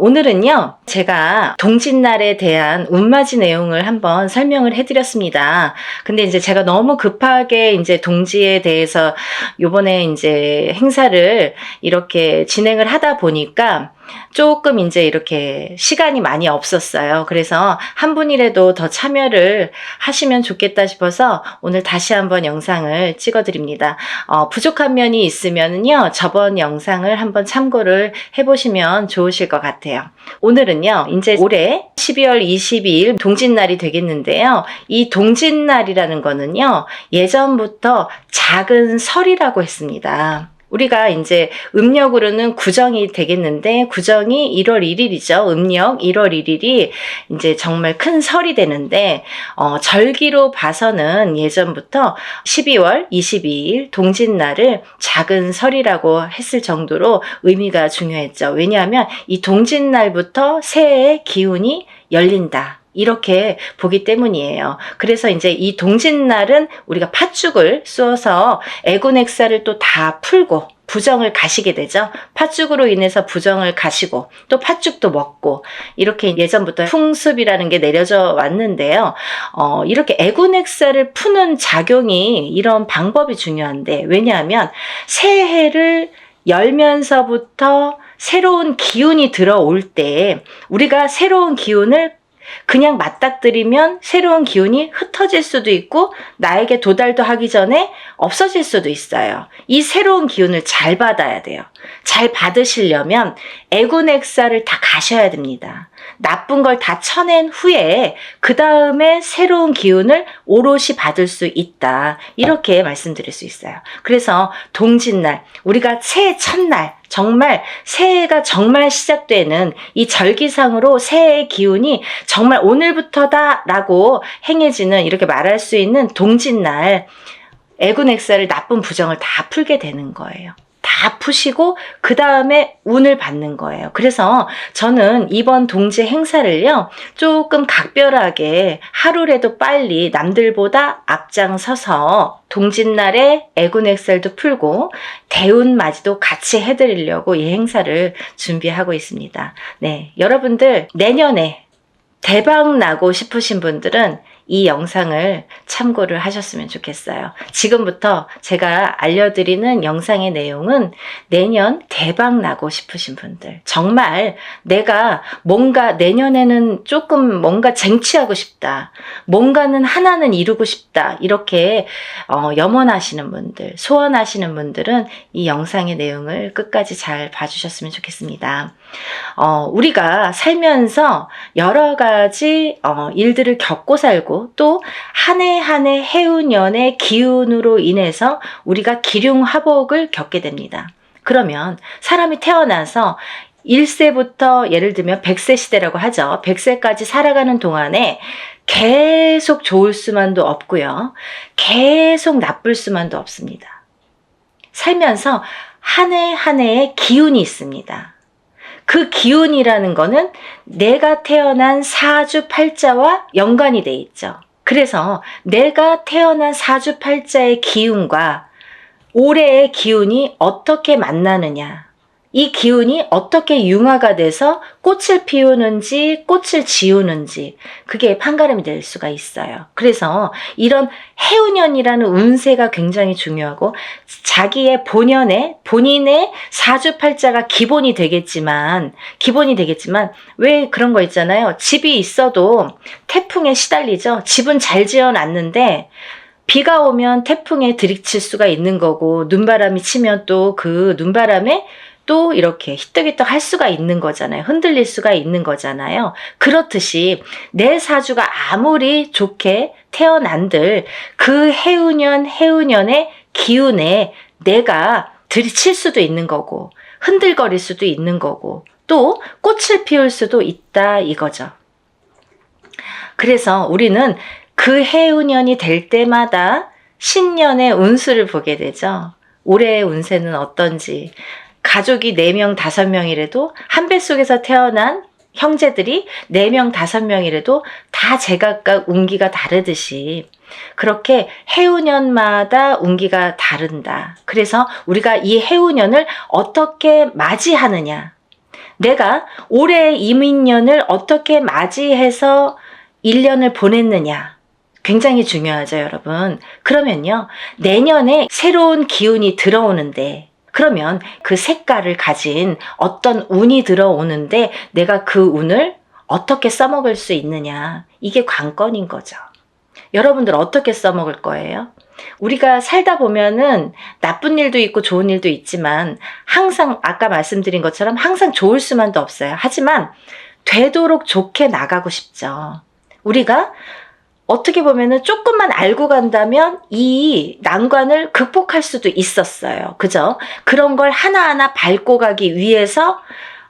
오늘은요, 제가 동짓날에 대한 운맞이 내용을 한번 설명을 해드렸습니다. 근데 이제 제가 너무 급하게 이제 동지에 대해서 요번에 이제 행사를 이렇게 진행을 하다 보니까 조금 이제 이렇게 시간이 많이 없었어요. 그래서 한 분이라도 더 참여를 하시면 좋겠다 싶어서 오늘 다시 한번 영상을 찍어드립니다. 부족한 면이 있으면요, 저번 영상을 한번 참고를 해보시면 좋으실 것 같아요. 오늘은요, 이제 올해 12월 22일 동짓날이 되겠는데요. 이 동짓날이라는 거는요, 예전부터 작은 설이라고 했습니다. 우리가 이제 음력으로는 구정이 되겠는데, 구정이 1월 1일이죠. 음력 1월 1일이 이제 정말 큰 설이 되는데, 절기로 봐서는 예전부터 12월 22일 동짓날을 작은 설이라고 했을 정도로 의미가 중요했죠. 왜냐하면 이 동짓날부터 새해의 기운이 열린다. 이렇게 보기 때문이에요. 그래서 이제 이 동짓날은 우리가 팥죽을 쏘아서 애군액사를 또 다 풀고 부정을 가시게 되죠. 팥죽으로 인해서 부정을 가시고 또 팥죽도 먹고 이렇게 예전부터 풍습이라는 게 내려져 왔는데요. 이렇게 애군액사를 푸는 작용이 이런 방법이 중요한데, 왜냐하면 새해를 열면서부터 새로운 기운이 들어올 때 우리가 새로운 기운을 그냥 맞닥뜨리면 새로운 기운이 흩어질 수도 있고 나에게 도달도 하기 전에 없어질 수도 있어요. 이 새로운 기운을 잘 받아야 돼요. 잘 받으시려면 애군액사를 다 가셔야 됩니다. 나쁜 걸 다 쳐낸 후에 그 다음에 새로운 기운을 오롯이 받을 수 있다. 이렇게 말씀드릴 수 있어요. 그래서 동짓날, 우리가 새해 첫날, 정말 새해가 정말 시작되는 이 절기상으로 새해의 기운이 정말 오늘부터다 라고 행해지는, 이렇게 말할 수 있는 동짓날, 애군액사를 나쁜 부정을 다 풀게 되는 거예요. 다 푸시고 그 다음에 운을 받는 거예요. 그래서 저는 이번 동지 행사를요, 조금 각별하게 하루라도 빨리 남들보다 앞장서서 동짓날에 애군액살도 풀고 대운맞이도 같이 해드리려고 이 행사를 준비하고 있습니다. 네, 여러분들 내년에 대박 나고 싶으신 분들은 이 영상을 참고를 하셨으면 좋겠어요. 지금부터 제가 알려드리는 영상의 내용은 내년 대박 나고 싶으신 분들, 정말 내가 뭔가 내년에는 조금 뭔가 쟁취하고 싶다, 뭔가는 하나는 이루고 싶다, 이렇게 염원하시는 분들, 소원하시는 분들은 이 영상의 내용을 끝까지 잘 봐주셨으면 좋겠습니다. 우리가 살면서 여러 가지 일들을 겪고 살고 또 한 해 한 해 해운년의 기운으로 인해서 우리가 기륭화복을 겪게 됩니다. 그러면 사람이 태어나서 1세부터 예를 들면 100세 시대라고 하죠. 100세까지 살아가는 동안에 계속 좋을 수만도 없고요. 계속 나쁠 수만도 없습니다. 살면서 한 해 한 해의 기운이 있습니다. 그 기운이라는 거는 내가 태어난 사주팔자와 연관이 돼 있죠. 그래서 내가 태어난 사주팔자의 기운과 올해의 기운이 어떻게 만나느냐, 이 기운이 어떻게 융화가 돼서 꽃을 피우는지 꽃을 지우는지, 그게 판가름이 될 수가 있어요. 그래서 이런 해운년이라는 운세가 굉장히 중요하고, 자기의 본인의 사주팔자가 기본이 되겠지만 왜 그런 거 있잖아요. 집이 있어도 태풍에 시달리죠. 집은 잘 지어놨는데 비가 오면 태풍에 들이칠 수가 있는 거고, 눈바람이 치면 또 그 눈바람에 또 이렇게 히떡히떡 할 수가 있는 거잖아요. 흔들릴 수가 있는 거잖아요. 그렇듯이 내 사주가 아무리 좋게 태어난들 그 해운년의 기운에 내가 들이칠 수도 있는 거고, 흔들거릴 수도 있는 거고, 또 꽃을 피울 수도 있다 이거죠. 그래서 우리는 그 해운년이 될 때마다 신년의 운수를 보게 되죠. 올해의 운세는 어떤지. 가족이 4명, 5명이라도 한 뱃속에서 태어난 형제들이 4명, 5명이라도 다 제각각 운기가 다르듯이 그렇게 해운년마다 운기가 다른다. 그래서 우리가 이 해운년을 어떻게 맞이하느냐, 내가 올해의 이민년을 어떻게 맞이해서 1년을 보냈느냐, 굉장히 중요하죠, 여러분. 그러면요, 내년에 새로운 기운이 들어오는데, 그러면 그 색깔을 가진 어떤 운이 들어오는데 내가 그 운을 어떻게 써먹을 수 있느냐, 이게 관건인 거죠. 여러분들 어떻게 써먹을 거예요? 우리가 살다 보면은 나쁜 일도 있고 좋은 일도 있지만 항상 아까 말씀드린 것처럼 항상 좋을 수만도 없어요. 하지만 되도록 좋게 나가고 싶죠. 우리가 어떻게 보면은 조금만 알고 간다면 이 난관을 극복할 수도 있었어요. 그죠? 그런 걸 하나하나 밟고 가기 위해서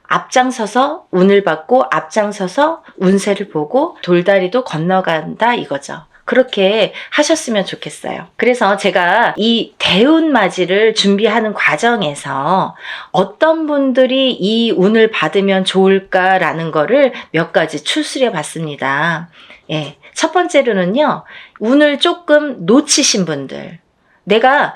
앞장서서 운을 받고 앞장서서 운세를 보고 돌다리도 건너간다 이거죠. 그렇게 하셨으면 좋겠어요. 그래서 제가 이 대운맞이를 준비하는 과정에서 어떤 분들이 이 운을 받으면 좋을까라는 거를 몇 가지 추스려 봤습니다. 예, 첫 번째로는요, 운을 조금 놓치신 분들. 내가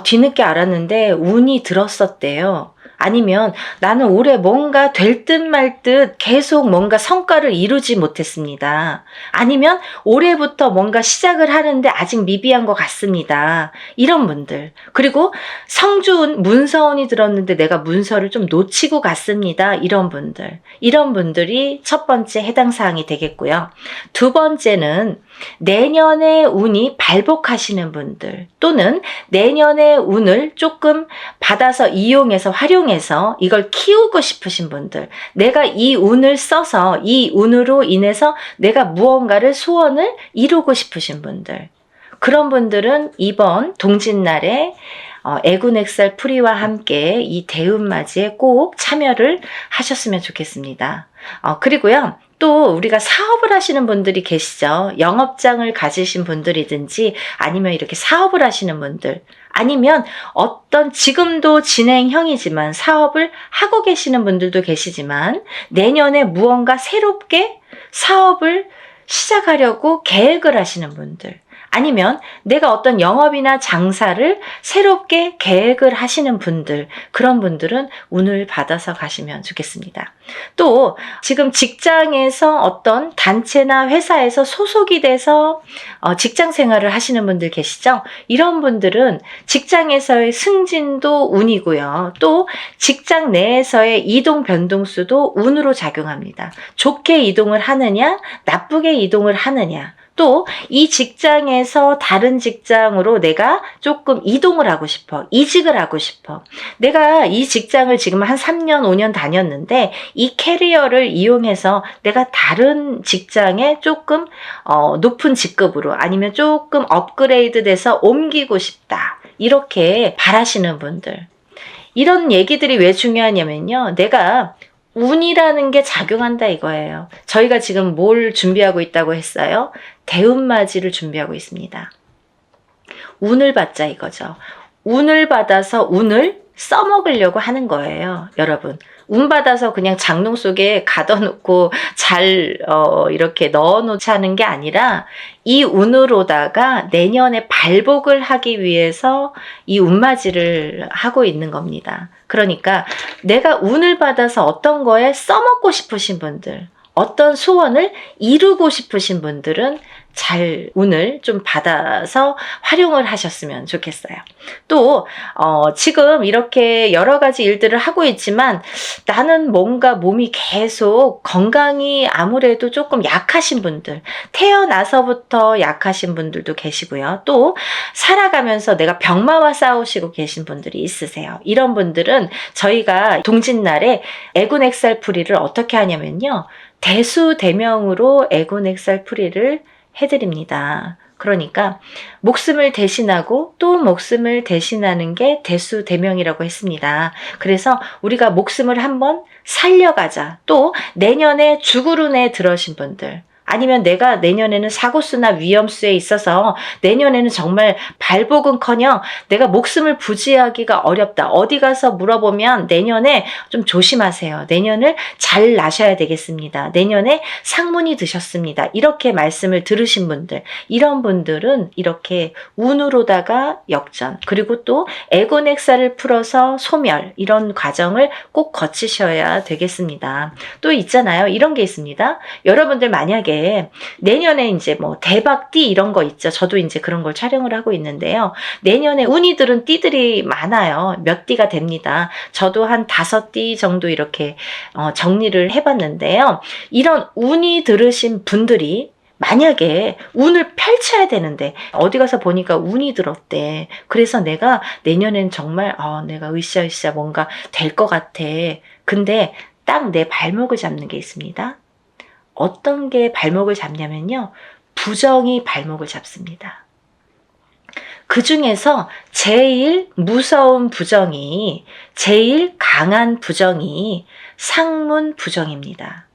뒤늦게 알았는데 운이 들었었대요. 아니면 나는 올해 뭔가 될 듯 말 듯 계속 뭔가 성과를 이루지 못했습니다. 아니면 올해부터 뭔가 시작을 하는데 아직 미비한 것 같습니다. 이런 분들. 그리고 성주운, 문서운이 들었는데 내가 문서를 좀 놓치고 갔습니다. 이런 분들. 이런 분들이 첫 번째 해당 사항이 되겠고요. 두 번째는 내년의 운이 발복하시는 분들, 또는 내년의 운을 조금 받아서 이용해서 활용해서 이걸 키우고 싶으신 분들, 내가 이 운을 써서 이 운으로 인해서 내가 무언가를 소원을 이루고 싶으신 분들, 그런 분들은 이번 동짓날에 애군액살 풀이와 함께 이 대운맞이에 꼭 참여를 하셨으면 좋겠습니다. 그리고요, 또 우리가 사업을 하시는 분들이 계시죠. 영업장을 가지신 분들이든지 아니면 이렇게 사업을 하시는 분들, 아니면 어떤 지금도 진행형이지만 사업을 하고 계시는 분들도 계시지만 내년에 무언가 새롭게 사업을 시작하려고 계획을 하시는 분들, 아니면 내가 어떤 영업이나 장사를 새롭게 계획을 하시는 분들, 그런 분들은 운을 받아서 가시면 좋겠습니다. 또 지금 직장에서 어떤 단체나 회사에서 소속이 돼서 직장 생활을 하시는 분들 계시죠? 이런 분들은 직장에서의 승진도 운이고요. 또 직장 내에서의 이동 변동수도 운으로 작용합니다. 좋게 이동을 하느냐, 나쁘게 이동을 하느냐, 또 이 직장에서 다른 직장으로 내가 조금 이동을 하고 싶어, 이직을 하고 싶어. 내가 이 직장을 지금 한 3년, 5년 다녔는데 이 캐리어를 이용해서 내가 다른 직장에 조금 높은 직급으로, 아니면 조금 업그레이드 돼서 옮기고 싶다, 이렇게 바라시는 분들. 이런 얘기들이 왜 중요하냐면요, 내가 운이라는 게 작용한다 이거예요. 저희가 지금 뭘 준비하고 있다고 했어요? 대운맞이를 준비하고 있습니다. 운을 받자 이거죠. 운을 받아서 운을 써먹으려고 하는 거예요, 여러분. 운 받아서 그냥 장롱 속에 가둬놓고 잘 이렇게 넣어놓자는 게 아니라 이 운으로다가 내년에 발복을 하기 위해서 이 운맞이를 하고 있는 겁니다. 그러니까 내가 운을 받아서 어떤 거에 써먹고 싶으신 분들, 어떤 소원을 이루고 싶으신 분들은 잘 운을 좀 받아서 활용을 하셨으면 좋겠어요. 또 지금 이렇게 여러 가지 일들을 하고 있지만 나는 뭔가 몸이 계속 건강이 아무래도 조금 약하신 분들, 태어나서부터 약하신 분들도 계시고요. 또 살아가면서 내가 병마와 싸우시고 계신 분들이 있으세요. 이런 분들은 저희가 동짓날에 애군액살풀이를 어떻게 하냐면요, 대수대명으로 애군액살풀이를 해드립니다. 그러니까 목숨을 대신하고 또 목숨을 대신하는 게 대수대명이라고 했습니다. 그래서 우리가 목숨을 한번 살려가자. 또 내년에 죽을 운에 들어신 분들, 아니면 내가 내년에는 사고수나 위험수에 있어서 내년에는 정말 발복은커녕 내가 목숨을 부지하기가 어렵다. 어디 가서 물어보면 내년에 좀 조심하세요. 내년을 잘 나셔야 되겠습니다. 내년에 상문이 드셨습니다. 이렇게 말씀을 들으신 분들, 이런 분들은 이렇게 운으로다가 역전, 그리고 또 애곤액살을 풀어서 소멸, 이런 과정을 꼭 거치셔야 되겠습니다. 또 있잖아요. 이런 게 있습니다. 여러분들 만약에 내년에 이제 뭐 대박띠 이런 거 있죠. 저도 이제 그런 걸 촬영을 하고 있는데요. 내년에 운이 들은 띠들이 많아요. 몇 띠가 됩니다. 저도 한 5띠 정도 이렇게 정리를 해봤는데요. 이런 운이 들으신 분들이 만약에 운을 펼쳐야 되는데 어디 가서 보니까 운이 들었대. 그래서 내가 내년엔 정말 내가 으쌰으쌰 뭔가 될 것 같아. 근데 딱 내 발목을 잡는 게 있습니다. 어떤 게 발목을 잡냐면요, 부정이 발목을 잡습니다. 그 중에서 제일 무서운 부정이, 제일 강한 부정이 상문 부정입니다.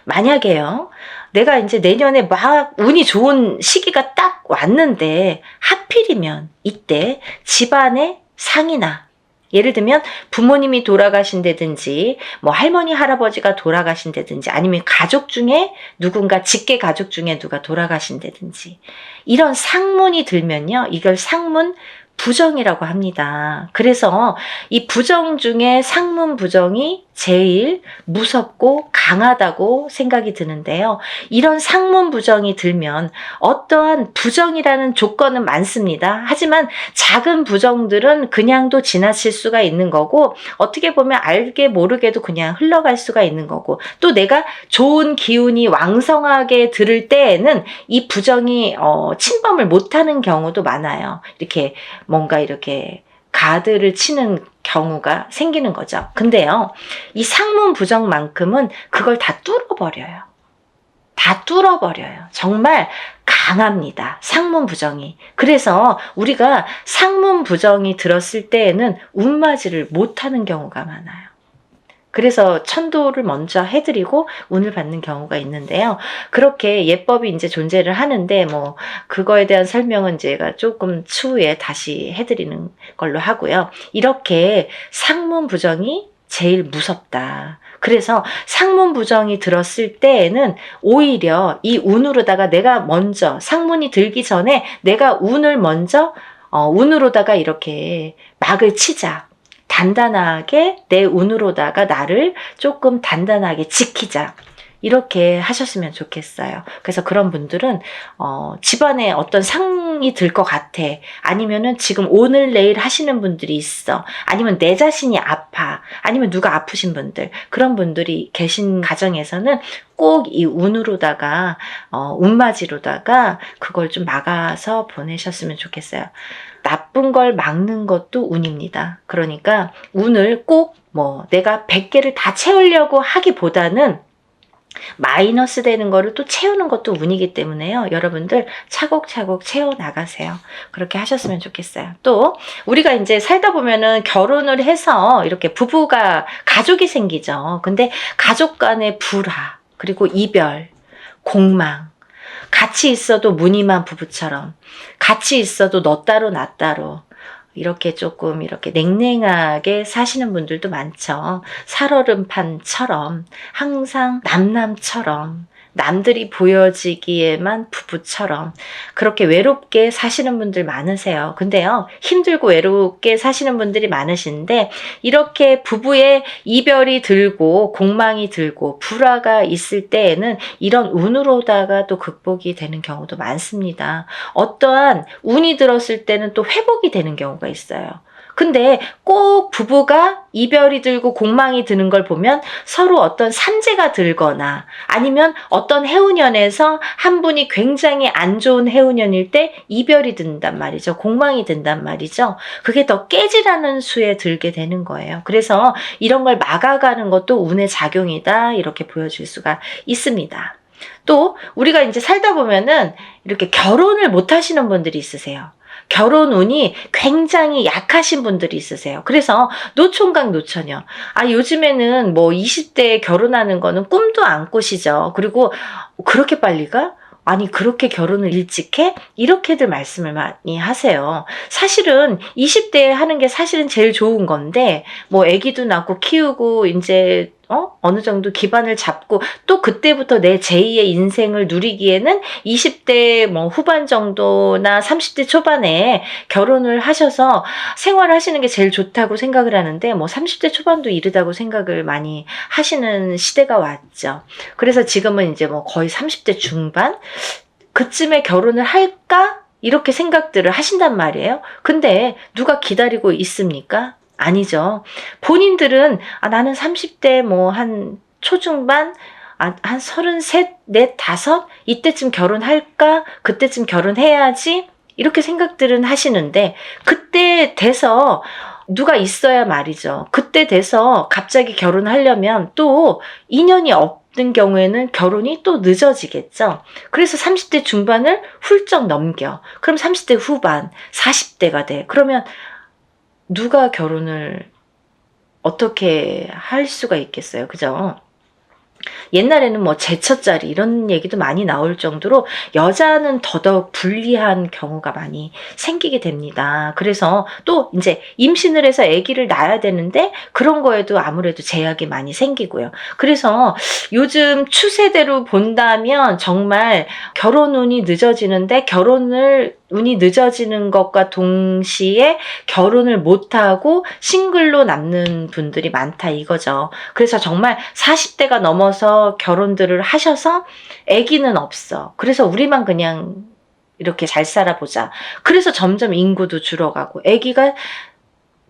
만약에요, 내가 이제 내년에 막 운이 좋은 시기가 딱 왔는데 하필이면 이때 집안의 상이나, 예를 들면 부모님이 돌아가신다든지 뭐 할머니 할아버지가 돌아가신다든지 아니면 가족 중에 누군가 직계 가족 중에 누가 돌아가신다든지 이런 상문이 들면요, 이걸 상문 부정이라고 합니다. 그래서 이 부정 중에 상문 부정이 제일 무섭고 강하다고 생각이 드는데요. 이런 상문 부정이 들면 어떠한 부정이라는 조건은 많습니다. 하지만 작은 부정들은 그냥도 지나칠 수가 있는 거고, 어떻게 보면 알게 모르게도 그냥 흘러갈 수가 있는 거고, 또 내가 좋은 기운이 왕성하게 들을 때에는 이 부정이 침범을 못하는 경우도 많아요. 이렇게 뭔가 이렇게 가드를 치는 경우가 생기는 거죠. 근데요, 이 상문 부정만큼은 그걸 다 뚫어버려요. 다 뚫어버려요. 정말 강합니다. 상문 부정이. 그래서 우리가 상문 부정이 들었을 때에는 운맞이를 못하는 경우가 많아요. 그래서 천도를 먼저 해드리고 운을 받는 경우가 있는데요. 그렇게 예법이 이제 존재를 하는데, 뭐, 그거에 대한 설명은 제가 조금 추후에 다시 해드리는 걸로 하고요. 이렇게 상문 부정이 제일 무섭다. 그래서 상문 부정이 들었을 때에는 오히려 이 운으로다가 내가 먼저, 상문이 들기 전에 내가 운을 먼저, 운으로다가 이렇게 막을 치자. 단단하게 내 운으로다가 나를 조금 단단하게 지키자. 이렇게 하셨으면 좋겠어요. 그래서 그런 분들은 집안에 어떤 상이 들 것 같아. 아니면은 지금 오늘 내일 하시는 분들이 있어. 아니면 내 자신이 아파. 아니면 누가 아프신 분들. 그런 분들이 계신 가정에서는 꼭 이 운으로다가 운맞이로다가 그걸 좀 막아서 보내셨으면 좋겠어요. 나쁜 걸 막는 것도 운입니다. 그러니까 운을 꼭 뭐 내가 100개를 다 채우려고 하기보다는 마이너스 되는 거를 또 채우는 것도 운이기 때문에요. 여러분들 차곡차곡 채워 나가세요. 그렇게 하셨으면 좋겠어요. 또 우리가 이제 살다 보면은 결혼을 해서 이렇게 부부가 가족이 생기죠. 근데 가족 간의 불화, 그리고 이별, 공망, 같이 있어도 무늬만 부부처럼, 같이 있어도 너 따로 나 따로, 이렇게 조금 이렇게 냉랭하게 사시는 분들도 많죠. 살얼음판처럼, 항상 남남처럼, 남들이 보여지기에만 부부처럼 그렇게 외롭게 사시는 분들 많으세요. 근데요, 힘들고 외롭게 사시는 분들이 많으신데, 이렇게 부부의 이별이 들고 공망이 들고 불화가 있을 때에는 이런 운으로다가 또 극복이 되는 경우도 많습니다. 어떠한 운이 들었을 때는 또 회복이 되는 경우가 있어요. 근데 꼭 부부가 이별이 들고 공망이 드는 걸 보면 서로 어떤 산재가 들거나, 아니면 어떤 해운년에서 한 분이 굉장히 안 좋은 해운년일 때 이별이 든단 말이죠. 공망이 든단 말이죠. 그게 더 깨지라는 수에 들게 되는 거예요. 그래서 이런 걸 막아가는 것도 운의 작용이다, 이렇게 보여줄 수가 있습니다. 또 우리가 이제 살다 보면은 이렇게 결혼을 못 하시는 분들이 있으세요. 결혼 운이 굉장히 약하신 분들이 있으세요. 그래서 노총각 노처녀. 요즘에는 뭐 20대에 결혼하는 거는 꿈도 안 꾸시죠. 그리고 그렇게 빨리 가? 아니, 그렇게 결혼을 일찍 해? 이렇게들 말씀을 많이 하세요. 사실은 20대에 하는 게 사실은 제일 좋은 건데, 뭐 아기도 낳고 키우고 이제 어느 정도 기반을 잡고 또 그때부터 내 제2의 인생을 누리기에는 20대 뭐 후반 정도나 30대 초반에 결혼을 하셔서 생활하시는 게 제일 좋다고 생각을 하는데, 뭐 30대 초반도 이르다고 생각을 많이 하시는 시대가 왔죠. 그래서 지금은 이제 뭐 거의 30대 중반? 그쯤에 결혼을 할까? 이렇게 생각들을 하신단 말이에요. 근데 누가 기다리고 있습니까? 아니죠. 본인들은 나는 30대 뭐 한 초중반, 한 33, 4, 5 이때쯤 결혼할까? 그때쯤 결혼해야지? 이렇게 생각들은 하시는데, 그때 돼서 누가 있어야 말이죠. 그때 돼서 갑자기 결혼하려면 또 인연이 없는 경우에는 결혼이 또 늦어지겠죠. 그래서 30대 중반을 훌쩍 넘겨. 그럼 30대 후반, 40대가 돼. 그러면 누가 결혼을 어떻게 할 수가 있겠어요. 그죠? 옛날에는 뭐 제처자리 이런 얘기도 많이 나올 정도로 여자는 더더욱 불리한 경우가 많이 생기게 됩니다. 그래서 또 이제 임신을 해서 아기를 낳아야 되는데 그런 거에도 아무래도 제약이 많이 생기고요. 그래서 요즘 추세대로 본다면 정말 결혼 운이 늦어지는데 운이 늦어지는 것과 동시에 결혼을 못하고 싱글로 남는 분들이 많다 이거죠. 그래서 정말 40대가 넘어서 결혼들을 하셔서 아기는 없어. 그래서 우리만 그냥 이렇게 잘 살아보자. 그래서 점점 인구도 줄어가고 아기가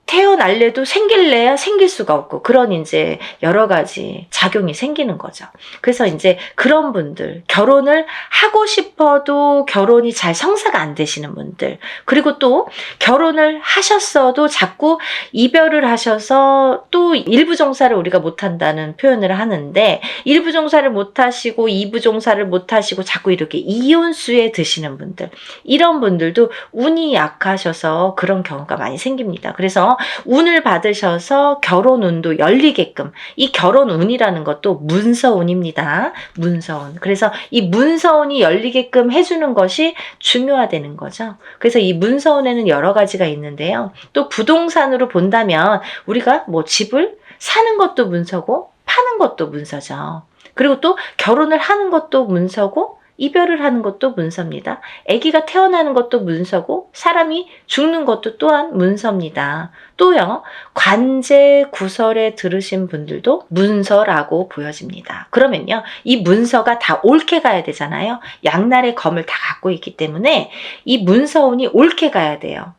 태어날래도 생길래야 생길 수가 없고 그런 이제 여러 가지 작용이 생기는 거죠. 그래서 이제 그런 분들, 결혼을 하고 싶어도 결혼이 잘 성사가 안 되시는 분들, 그리고 또 결혼을 하셨어도 자꾸 이별을 하셔서 또 일부 종사를 우리가 못 한다는 표현을 하는데 일부 종사를 못 하시고 이부 종사를 못 하시고 자꾸 이렇게 이혼수에 드시는 분들, 이런 분들도 운이 약하셔서 그런 경우가 많이 생깁니다. 그래서 운을 받으셔서 결혼운도 열리게끔, 이 결혼운이라는 것도 문서운입니다. 문서운. 그래서 이 문서운이 열리게끔 해주는 것이 중요하다는 거죠. 그래서 이 문서운에는 여러 가지가 있는데요. 또 부동산으로 본다면 우리가 뭐 집을 사는 것도 문서고 파는 것도 문서죠. 그리고 또 결혼을 하는 것도 문서고 이별을 하는 것도 문서입니다. 아기가 태어나는 것도 문서고 사람이 죽는 것도 또한 문서입니다. 또요, 관제 구설에 들으신 분들도 문서라고 보여집니다. 그러면요, 이 문서가 다 옳게 가야 되잖아요. 양날의 검을 다 갖고 있기 때문에 이 문서운이 옳게 가야 돼요.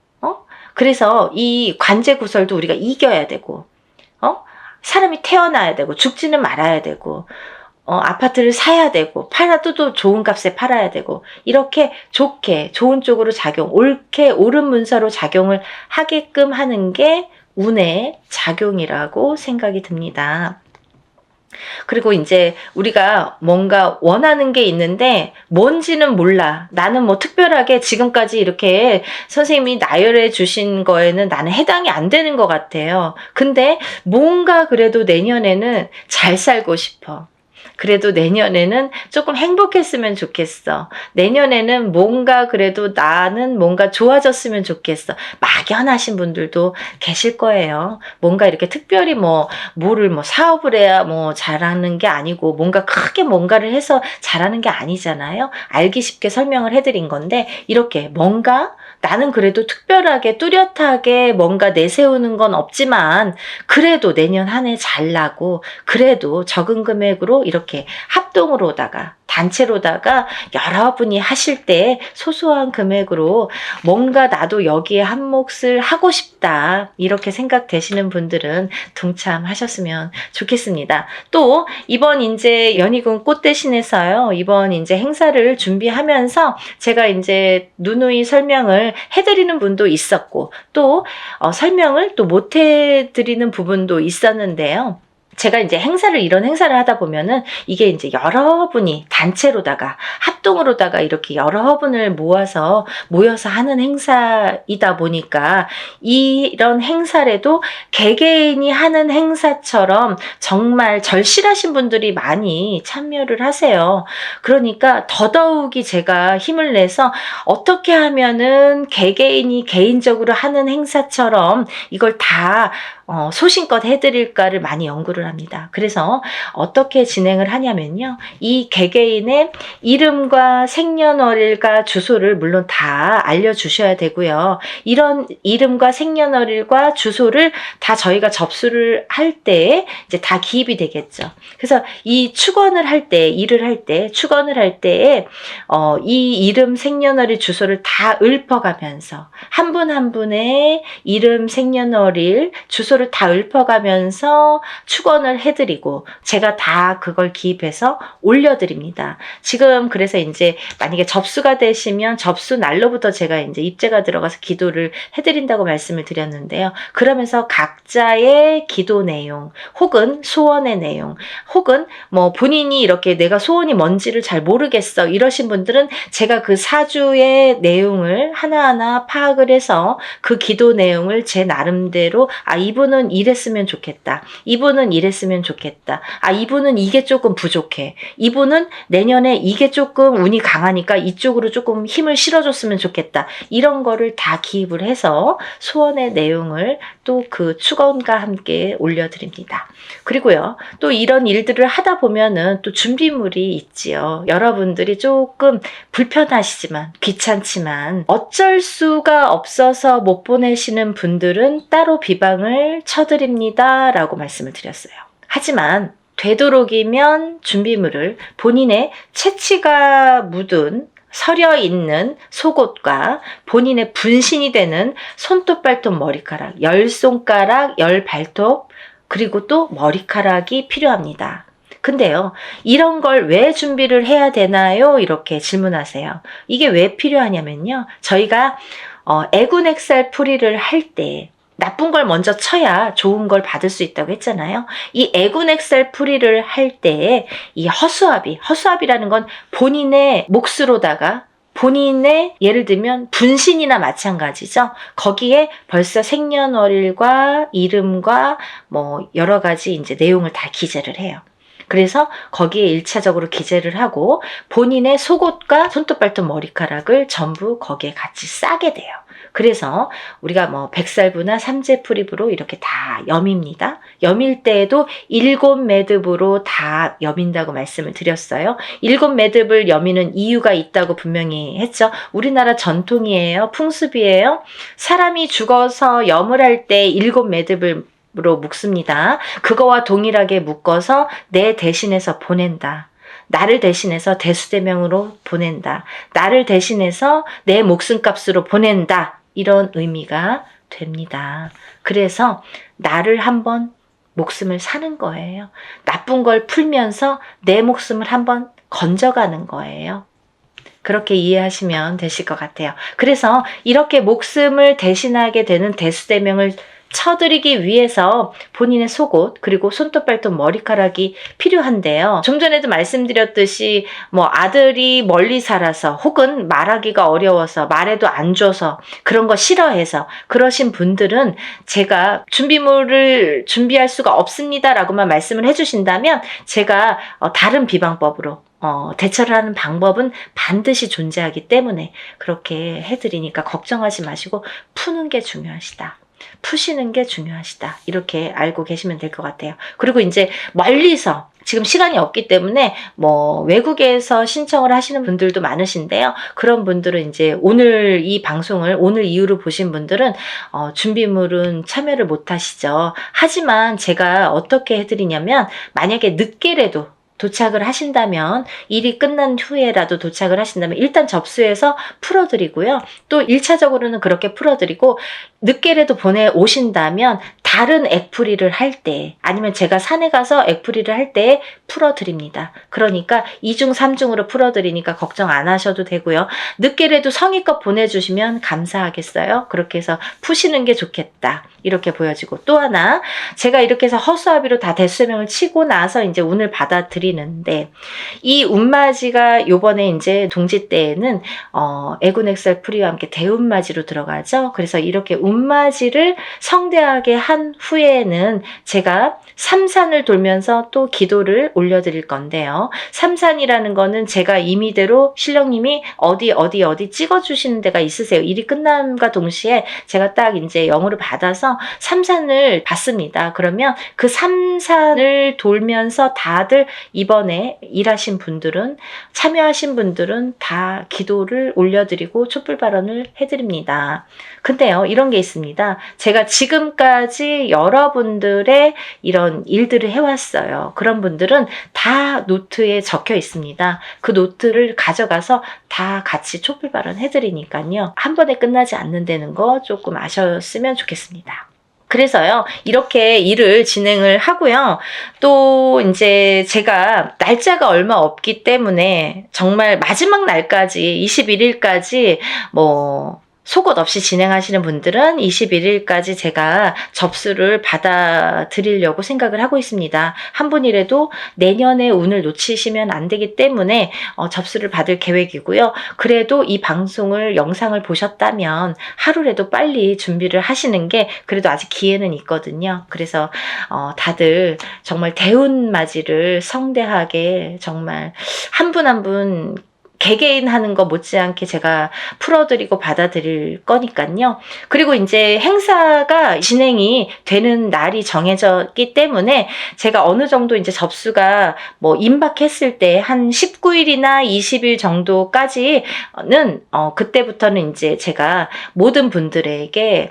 그래서 이 관제 구설도 우리가 이겨야 되고, 사람이 태어나야 되고 죽지는 말아야 되고, 아파트를 사야 되고 팔아도 또 좋은 값에 팔아야 되고 이렇게 좋게 좋은 쪽으로 옳게 옳은 문서로 작용을 하게끔 하는 게 운의 작용이라고 생각이 듭니다. 그리고 이제 우리가 뭔가 원하는 게 있는데 뭔지는 몰라. 나는 뭐 특별하게 지금까지 이렇게 선생님이 나열해 주신 거에는 나는 해당이 안 되는 것 같아요. 근데 뭔가 그래도 내년에는 잘 살고 싶어. 그래도 내년에는 조금 행복했으면 좋겠어. 내년에는 뭔가 그래도 나는 뭔가 좋아졌으면 좋겠어. 막연하신 분들도 계실 거예요. 뭔가 이렇게 특별히 뭐를 사업을 해야 잘하는 게 아니고 뭔가 크게 뭔가를 해서 잘하는 게 아니잖아요. 알기 쉽게 설명을 해드린 건데 이렇게 뭔가 나는 그래도 특별하게 뚜렷하게 뭔가 내세우는 건 없지만 그래도 내년 한 해 잘 나고 그래도 적은 금액으로 이렇게 합동으로다가 단체로다가 여러분이 하실 때 소소한 금액으로 뭔가 나도 여기에 한 몫을 하고 싶다 이렇게 생각되시는 분들은 동참하셨으면 좋겠습니다. 또 이번 이제 연희군 꽃대신에서요, 이번 이제 행사를 준비하면서 제가 이제 누누이 설명을 해드리는 분도 있었고 또 설명을 또 못 해드리는 부분도 있었는데요. 제가 이제 이런 행사를 하다 보면은 이게 이제 여러분이 단체로다가 합동으로다가 이렇게 여러분을 모여서 하는 행사이다 보니까 이런 행사라도 개개인이 하는 행사처럼 정말 절실하신 분들이 많이 참여를 하세요. 그러니까 더더욱이 제가 힘을 내서 어떻게 하면은 개개인이 개인적으로 하는 행사처럼 이걸 다 소신껏 해드릴까를 많이 연구를 합니다. 그래서 어떻게 진행을 하냐면요. 이 개개인의 이름과 생년월일과 주소를 물론 다 알려주셔야 되고요. 이런 이름과 생년월일과 주소를 다 저희가 접수를 할 때 이제 다 기입이 되겠죠. 그래서 이 축원을 할 때, 일을 할 때, 축원을 할 때에 이 이름, 생년월일, 주소를 다 읊어가면서 한 분 한 분의 이름, 생년월일, 주소를 다 읊어가면서 축원을 해드리고 제가 다 그걸 기입해서 올려드립니다. 지금 그래서 이제 만약에 접수가 되시면 접수 날로부터 제가 이제 입제가 들어가서 기도를 해드린다고 말씀을 드렸는데요. 그러면서 각자의 기도 내용 혹은 소원의 내용 혹은 본인이 이렇게 내가 소원이 뭔지를 잘 모르겠어 이러신 분들은 제가 그 사주의 내용을 하나하나 파악을 해서 그 기도 내용을 제 나름대로 이분은 이랬으면 좋겠다. 이분은 이랬으면 좋겠다. 아, 이분은 이게 조금 부족해. 이분은 내년에 이게 조금 운이 강하니까 이쪽으로 조금 힘을 실어줬으면 좋겠다. 이런 거를 다 기입을 해서 소원의 내용을 또 그 축원과 함께 올려드립니다. 그리고요, 또 이런 일들을 하다 보면은 또 준비물이 있지요. 여러분들이 조금 불편하시지만, 귀찮지만, 어쩔 수가 없어서 못 보내시는 분들은 따로 비방을 쳐드립니다. 라고 말씀을 드렸어요. 하지만, 되도록이면 준비물을 본인의 채취가 묻은 서려 있는 속옷과 본인의 분신이 되는 손톱, 발톱, 머리카락, 10손가락, 10발톱, 그리고 또 머리카락이 필요합니다. 근데요, 이런 걸 왜 준비를 해야 되나요? 이렇게 질문하세요. 이게 왜 필요하냐면요, 저희가 애군액살 풀이를 할 때 나쁜 걸 먼저 쳐야 좋은 걸 받을 수 있다고 했잖아요. 이 애군액살 풀이를 할 때 이 허수아비라는 건 본인의 몫으로다가 본인의 예를 들면 분신이나 마찬가지죠. 거기에 벌써 생년월일과 이름과 뭐 여러 가지 이제 내용을 다 기재를 해요. 그래서 거기에 1차적으로 기재를 하고 본인의 속옷과 손톱, 발톱, 머리카락을 전부 거기에 같이 싸게 돼요. 그래서 우리가 뭐 백살부나 삼재풀입으로 이렇게 다 여밉니다. 여밀 때에도 7매듭으로 다 여민다고 말씀을 드렸어요. 7매듭을 여미는 이유가 있다고 분명히 했죠. 우리나라 전통이에요. 풍습이에요. 사람이 죽어서 염을 할 때 7매듭을 로 묶습니다. 그거와 동일하게 묶어서 내 대신해서 보낸다. 나를 대신해서 대수대명으로 보낸다. 나를 대신해서 내 목숨값으로 보낸다. 이런 의미가 됩니다. 그래서 나를 한번 목숨을 사는 거예요. 나쁜 걸 풀면서 내 목숨을 한번 건져가는 거예요. 그렇게 이해하시면 되실 것 같아요. 그래서 이렇게 목숨을 대신하게 되는 대수대명을 쳐드리기 위해서 본인의 속옷 그리고 손톱, 발톱, 머리카락이 필요한데요. 좀 전에도 말씀드렸듯이 뭐 아들이 멀리 살아서 혹은 말하기가 어려워서 말해도 안 줘서 그런 거 싫어해서 그러신 분들은 제가 준비물을 준비할 수가 없습니다라고만 말씀을 해주신다면 제가 다른 비방법으로 대처를 하는 방법은 반드시 존재하기 때문에 그렇게 해드리니까 걱정하지 마시고 푸는 게 중요하시다. 푸시는 게 중요하시다. 이렇게 알고 계시면 될 것 같아요. 그리고 이제 멀리서 지금 시간이 없기 때문에 뭐 외국에서 신청을 하시는 분들도 많으신데요. 그런 분들은 이제 오늘 이 방송을 오늘 이후로 보신 분들은 준비물은 참여를 못 하시죠. 하지만 제가 어떻게 해드리냐면 만약에 늦게라도 도착을 하신다면 일이 끝난 후에라도 도착을 하신다면 일단 접수해서 풀어드리고요. 또 1차적으로는 그렇게 풀어드리고 늦게라도 보내오신다면 다른 액풀이를 할 때 아니면 제가 산에 가서 액풀이를 할 때 풀어드립니다. 그러니까 2중 3중으로 풀어드리니까 걱정 안 하셔도 되고요. 늦게라도 성의껏 보내주시면 감사하겠어요. 그렇게 해서 푸시는 게 좋겠다. 이렇게 보여지고 또 하나 제가 이렇게 해서 허수아비로 다 대수명을 치고 나서 이제 운을 받아들이는데 이 운맞이가 요번에 이제 동지 때에는 애군액살 풀이와 함께 대운맞이로 들어가죠. 그래서 이렇게 운맞이를 성대하게 한 후에는 제가 삼산을 돌면서 또 기도를 올려드릴 건데요. 삼산이라는 거는 제가 임의대로 신령님이 어디 찍어주시는 데가 있으세요. 일이 끝남과 동시에 제가 딱 이제 영으로 받아서 삼산을 받습니다. 그러면 그 삼산을 돌면서 다들 이번에 일하신 분들은 참여하신 분들은 다 기도를 올려드리고 촛불 발언을 해드립니다. 근데요, 이런 게 있습니다. 제가 지금까지 여러분들의 이런 일들을 해왔어요. 그런 분들은 다 노트에 적혀 있습니다. 그 노트를 가져가서 다 같이 촛불 발언 해드리니까요. 한 번에 끝나지 않는다는 거 조금 아셨으면 좋겠습니다. 그래서요, 이렇게 일을 진행을 하고요. 또 이제 제가 날짜가 얼마 없기 때문에 정말 마지막 날까지 21일까지 뭐 속옷 없이 진행하시는 분들은 21일까지 제가 접수를 받아드리려고 생각을 하고 있습니다. 한 분이라도 내년에 운을 놓치시면 안 되기 때문에 접수를 받을 계획이고요. 그래도 이 방송을 영상을 보셨다면 하루라도 빨리 준비를 하시는 게 그래도 아직 기회는 있거든요. 그래서 다들 정말 대운맞이를 성대하게 정말 한 분 한 분 개개인 하는 거 못지않게 제가 풀어드리고 받아들일 거니까요. 그리고 이제 행사가 진행이 되는 날이 정해졌기 때문에 제가 어느 정도 이제 접수가 뭐 임박했을 때 한 19일이나 20일 정도까지는 그때부터는 이제 제가 모든 분들에게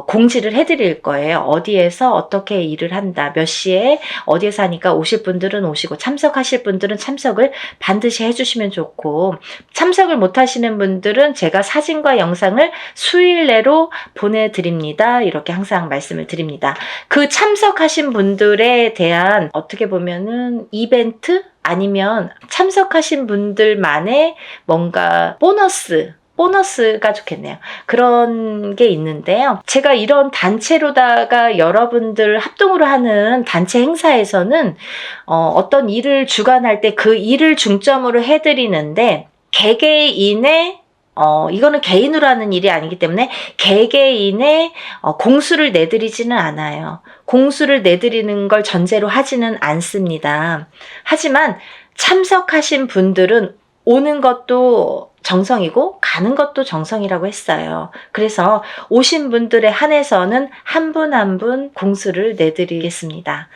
공지를 해드릴 거예요. 어디에서 어떻게 일을 한다, 몇 시에 어디에서 하니까 오실 분들은 오시고 참석하실 분들은 참석을 반드시 해주시면 좋고, 참석을 못 하시는 분들은 제가 사진과 영상을 수일 내로 보내드립니다. 이렇게 항상 말씀을 드립니다. 그 참석하신 분들에 대한 어떻게 보면은 이벤트? 아니면 참석하신 분들만의 뭔가 보너스가 좋겠네요. 그런 게 있는데요. 제가 이런 단체로다가 여러분들 합동으로 하는 단체 행사에서는 어떤 일을 주관할 때 그 일을 중점으로 해드리는데, 개개인의 이거는 개인으로 하는 일이 아니기 때문에 개개인의 공수를 내드리지는 않아요. 공수를 내드리는 걸 전제로 하지는 않습니다. 하지만 참석하신 분들은 오는 것도 정성이고 가는 것도 정성이라고 했어요. 그래서 오신 분들에 한해서는 한 분 한 분 공수를 내드리겠습니다.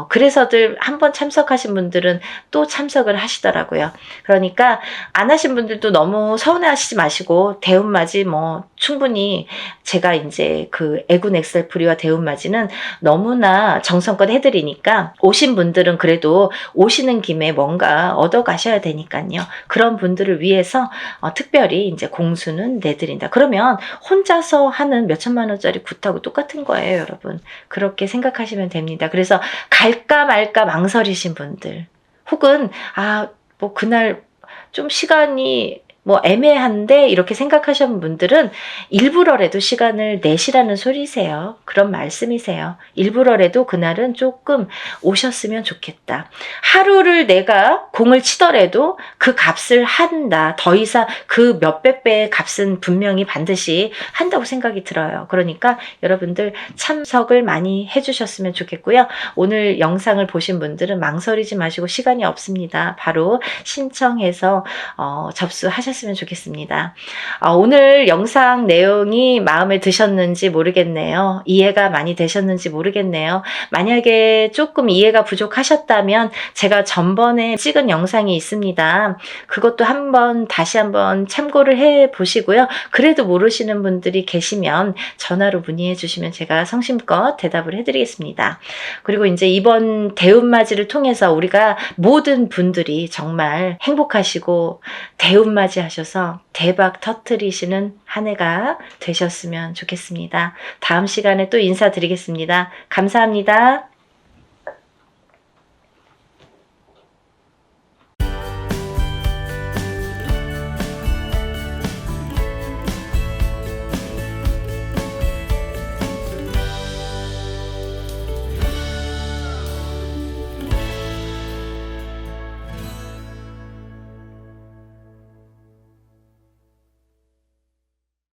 그래서들 한번 참석하신 분들은 또 참석을 하시더라고요. 그러니까 안 하신 분들도 너무 서운해하시지 마시고, 대운맞이 뭐 충분히 제가 이제 그 애군 엑셀프리와 대운맞이는 너무나 정성껏 해드리니까 오신 분들은 그래도 오시는 김에 뭔가 얻어 가셔야 되니까요. 그런 분들을 위해서 특별히 이제 공수는 내드린다. 그러면 혼자서 하는 몇천만 원짜리 굿하고 똑같은 거예요, 여러분. 그렇게 생각하시면 됩니다. 그래서 갈까 말까 망설이신 분들, 혹은 뭐 그날 좀 시간이 뭐 애매한데 이렇게 생각하시는 분들은 일부러라도 시간을 내시라는 소리세요. 그런 말씀이세요. 일부러라도 그날은 조금 오셨으면 좋겠다. 하루를 내가 공을 치더라도 그 값을 한다. 더 이상 그 몇백 배의 값은 분명히 반드시 한다고 생각이 들어요. 그러니까 여러분들 참석을 많이 해주셨으면 좋겠고요. 오늘 영상을 보신 분들은 망설이지 마시고, 시간이 없습니다. 바로 신청해서 접수하셨으면 좋겠습니다. 오늘 영상 내용이 마음에 드셨는지 모르겠네요. 이해가 많이 되셨는지 모르겠네요. 만약에 조금 이해가 부족하셨다면 제가 전번에 찍은 영상이 있습니다. 그것도 다시 한번 참고를 해 보시고요. 그래도 모르시는 분들이 계시면 전화로 문의해 주시면 제가 성심껏 대답을 해드리겠습니다. 그리고 이제 이번 대운맞이를 통해서 우리가 모든 분들이 정말 행복하시고 대운맞이 하셔서 대박 터뜨리시는 한 해가 되셨으면 좋겠습니다. 다음 시간에 또 인사드리겠습니다. 감사합니다.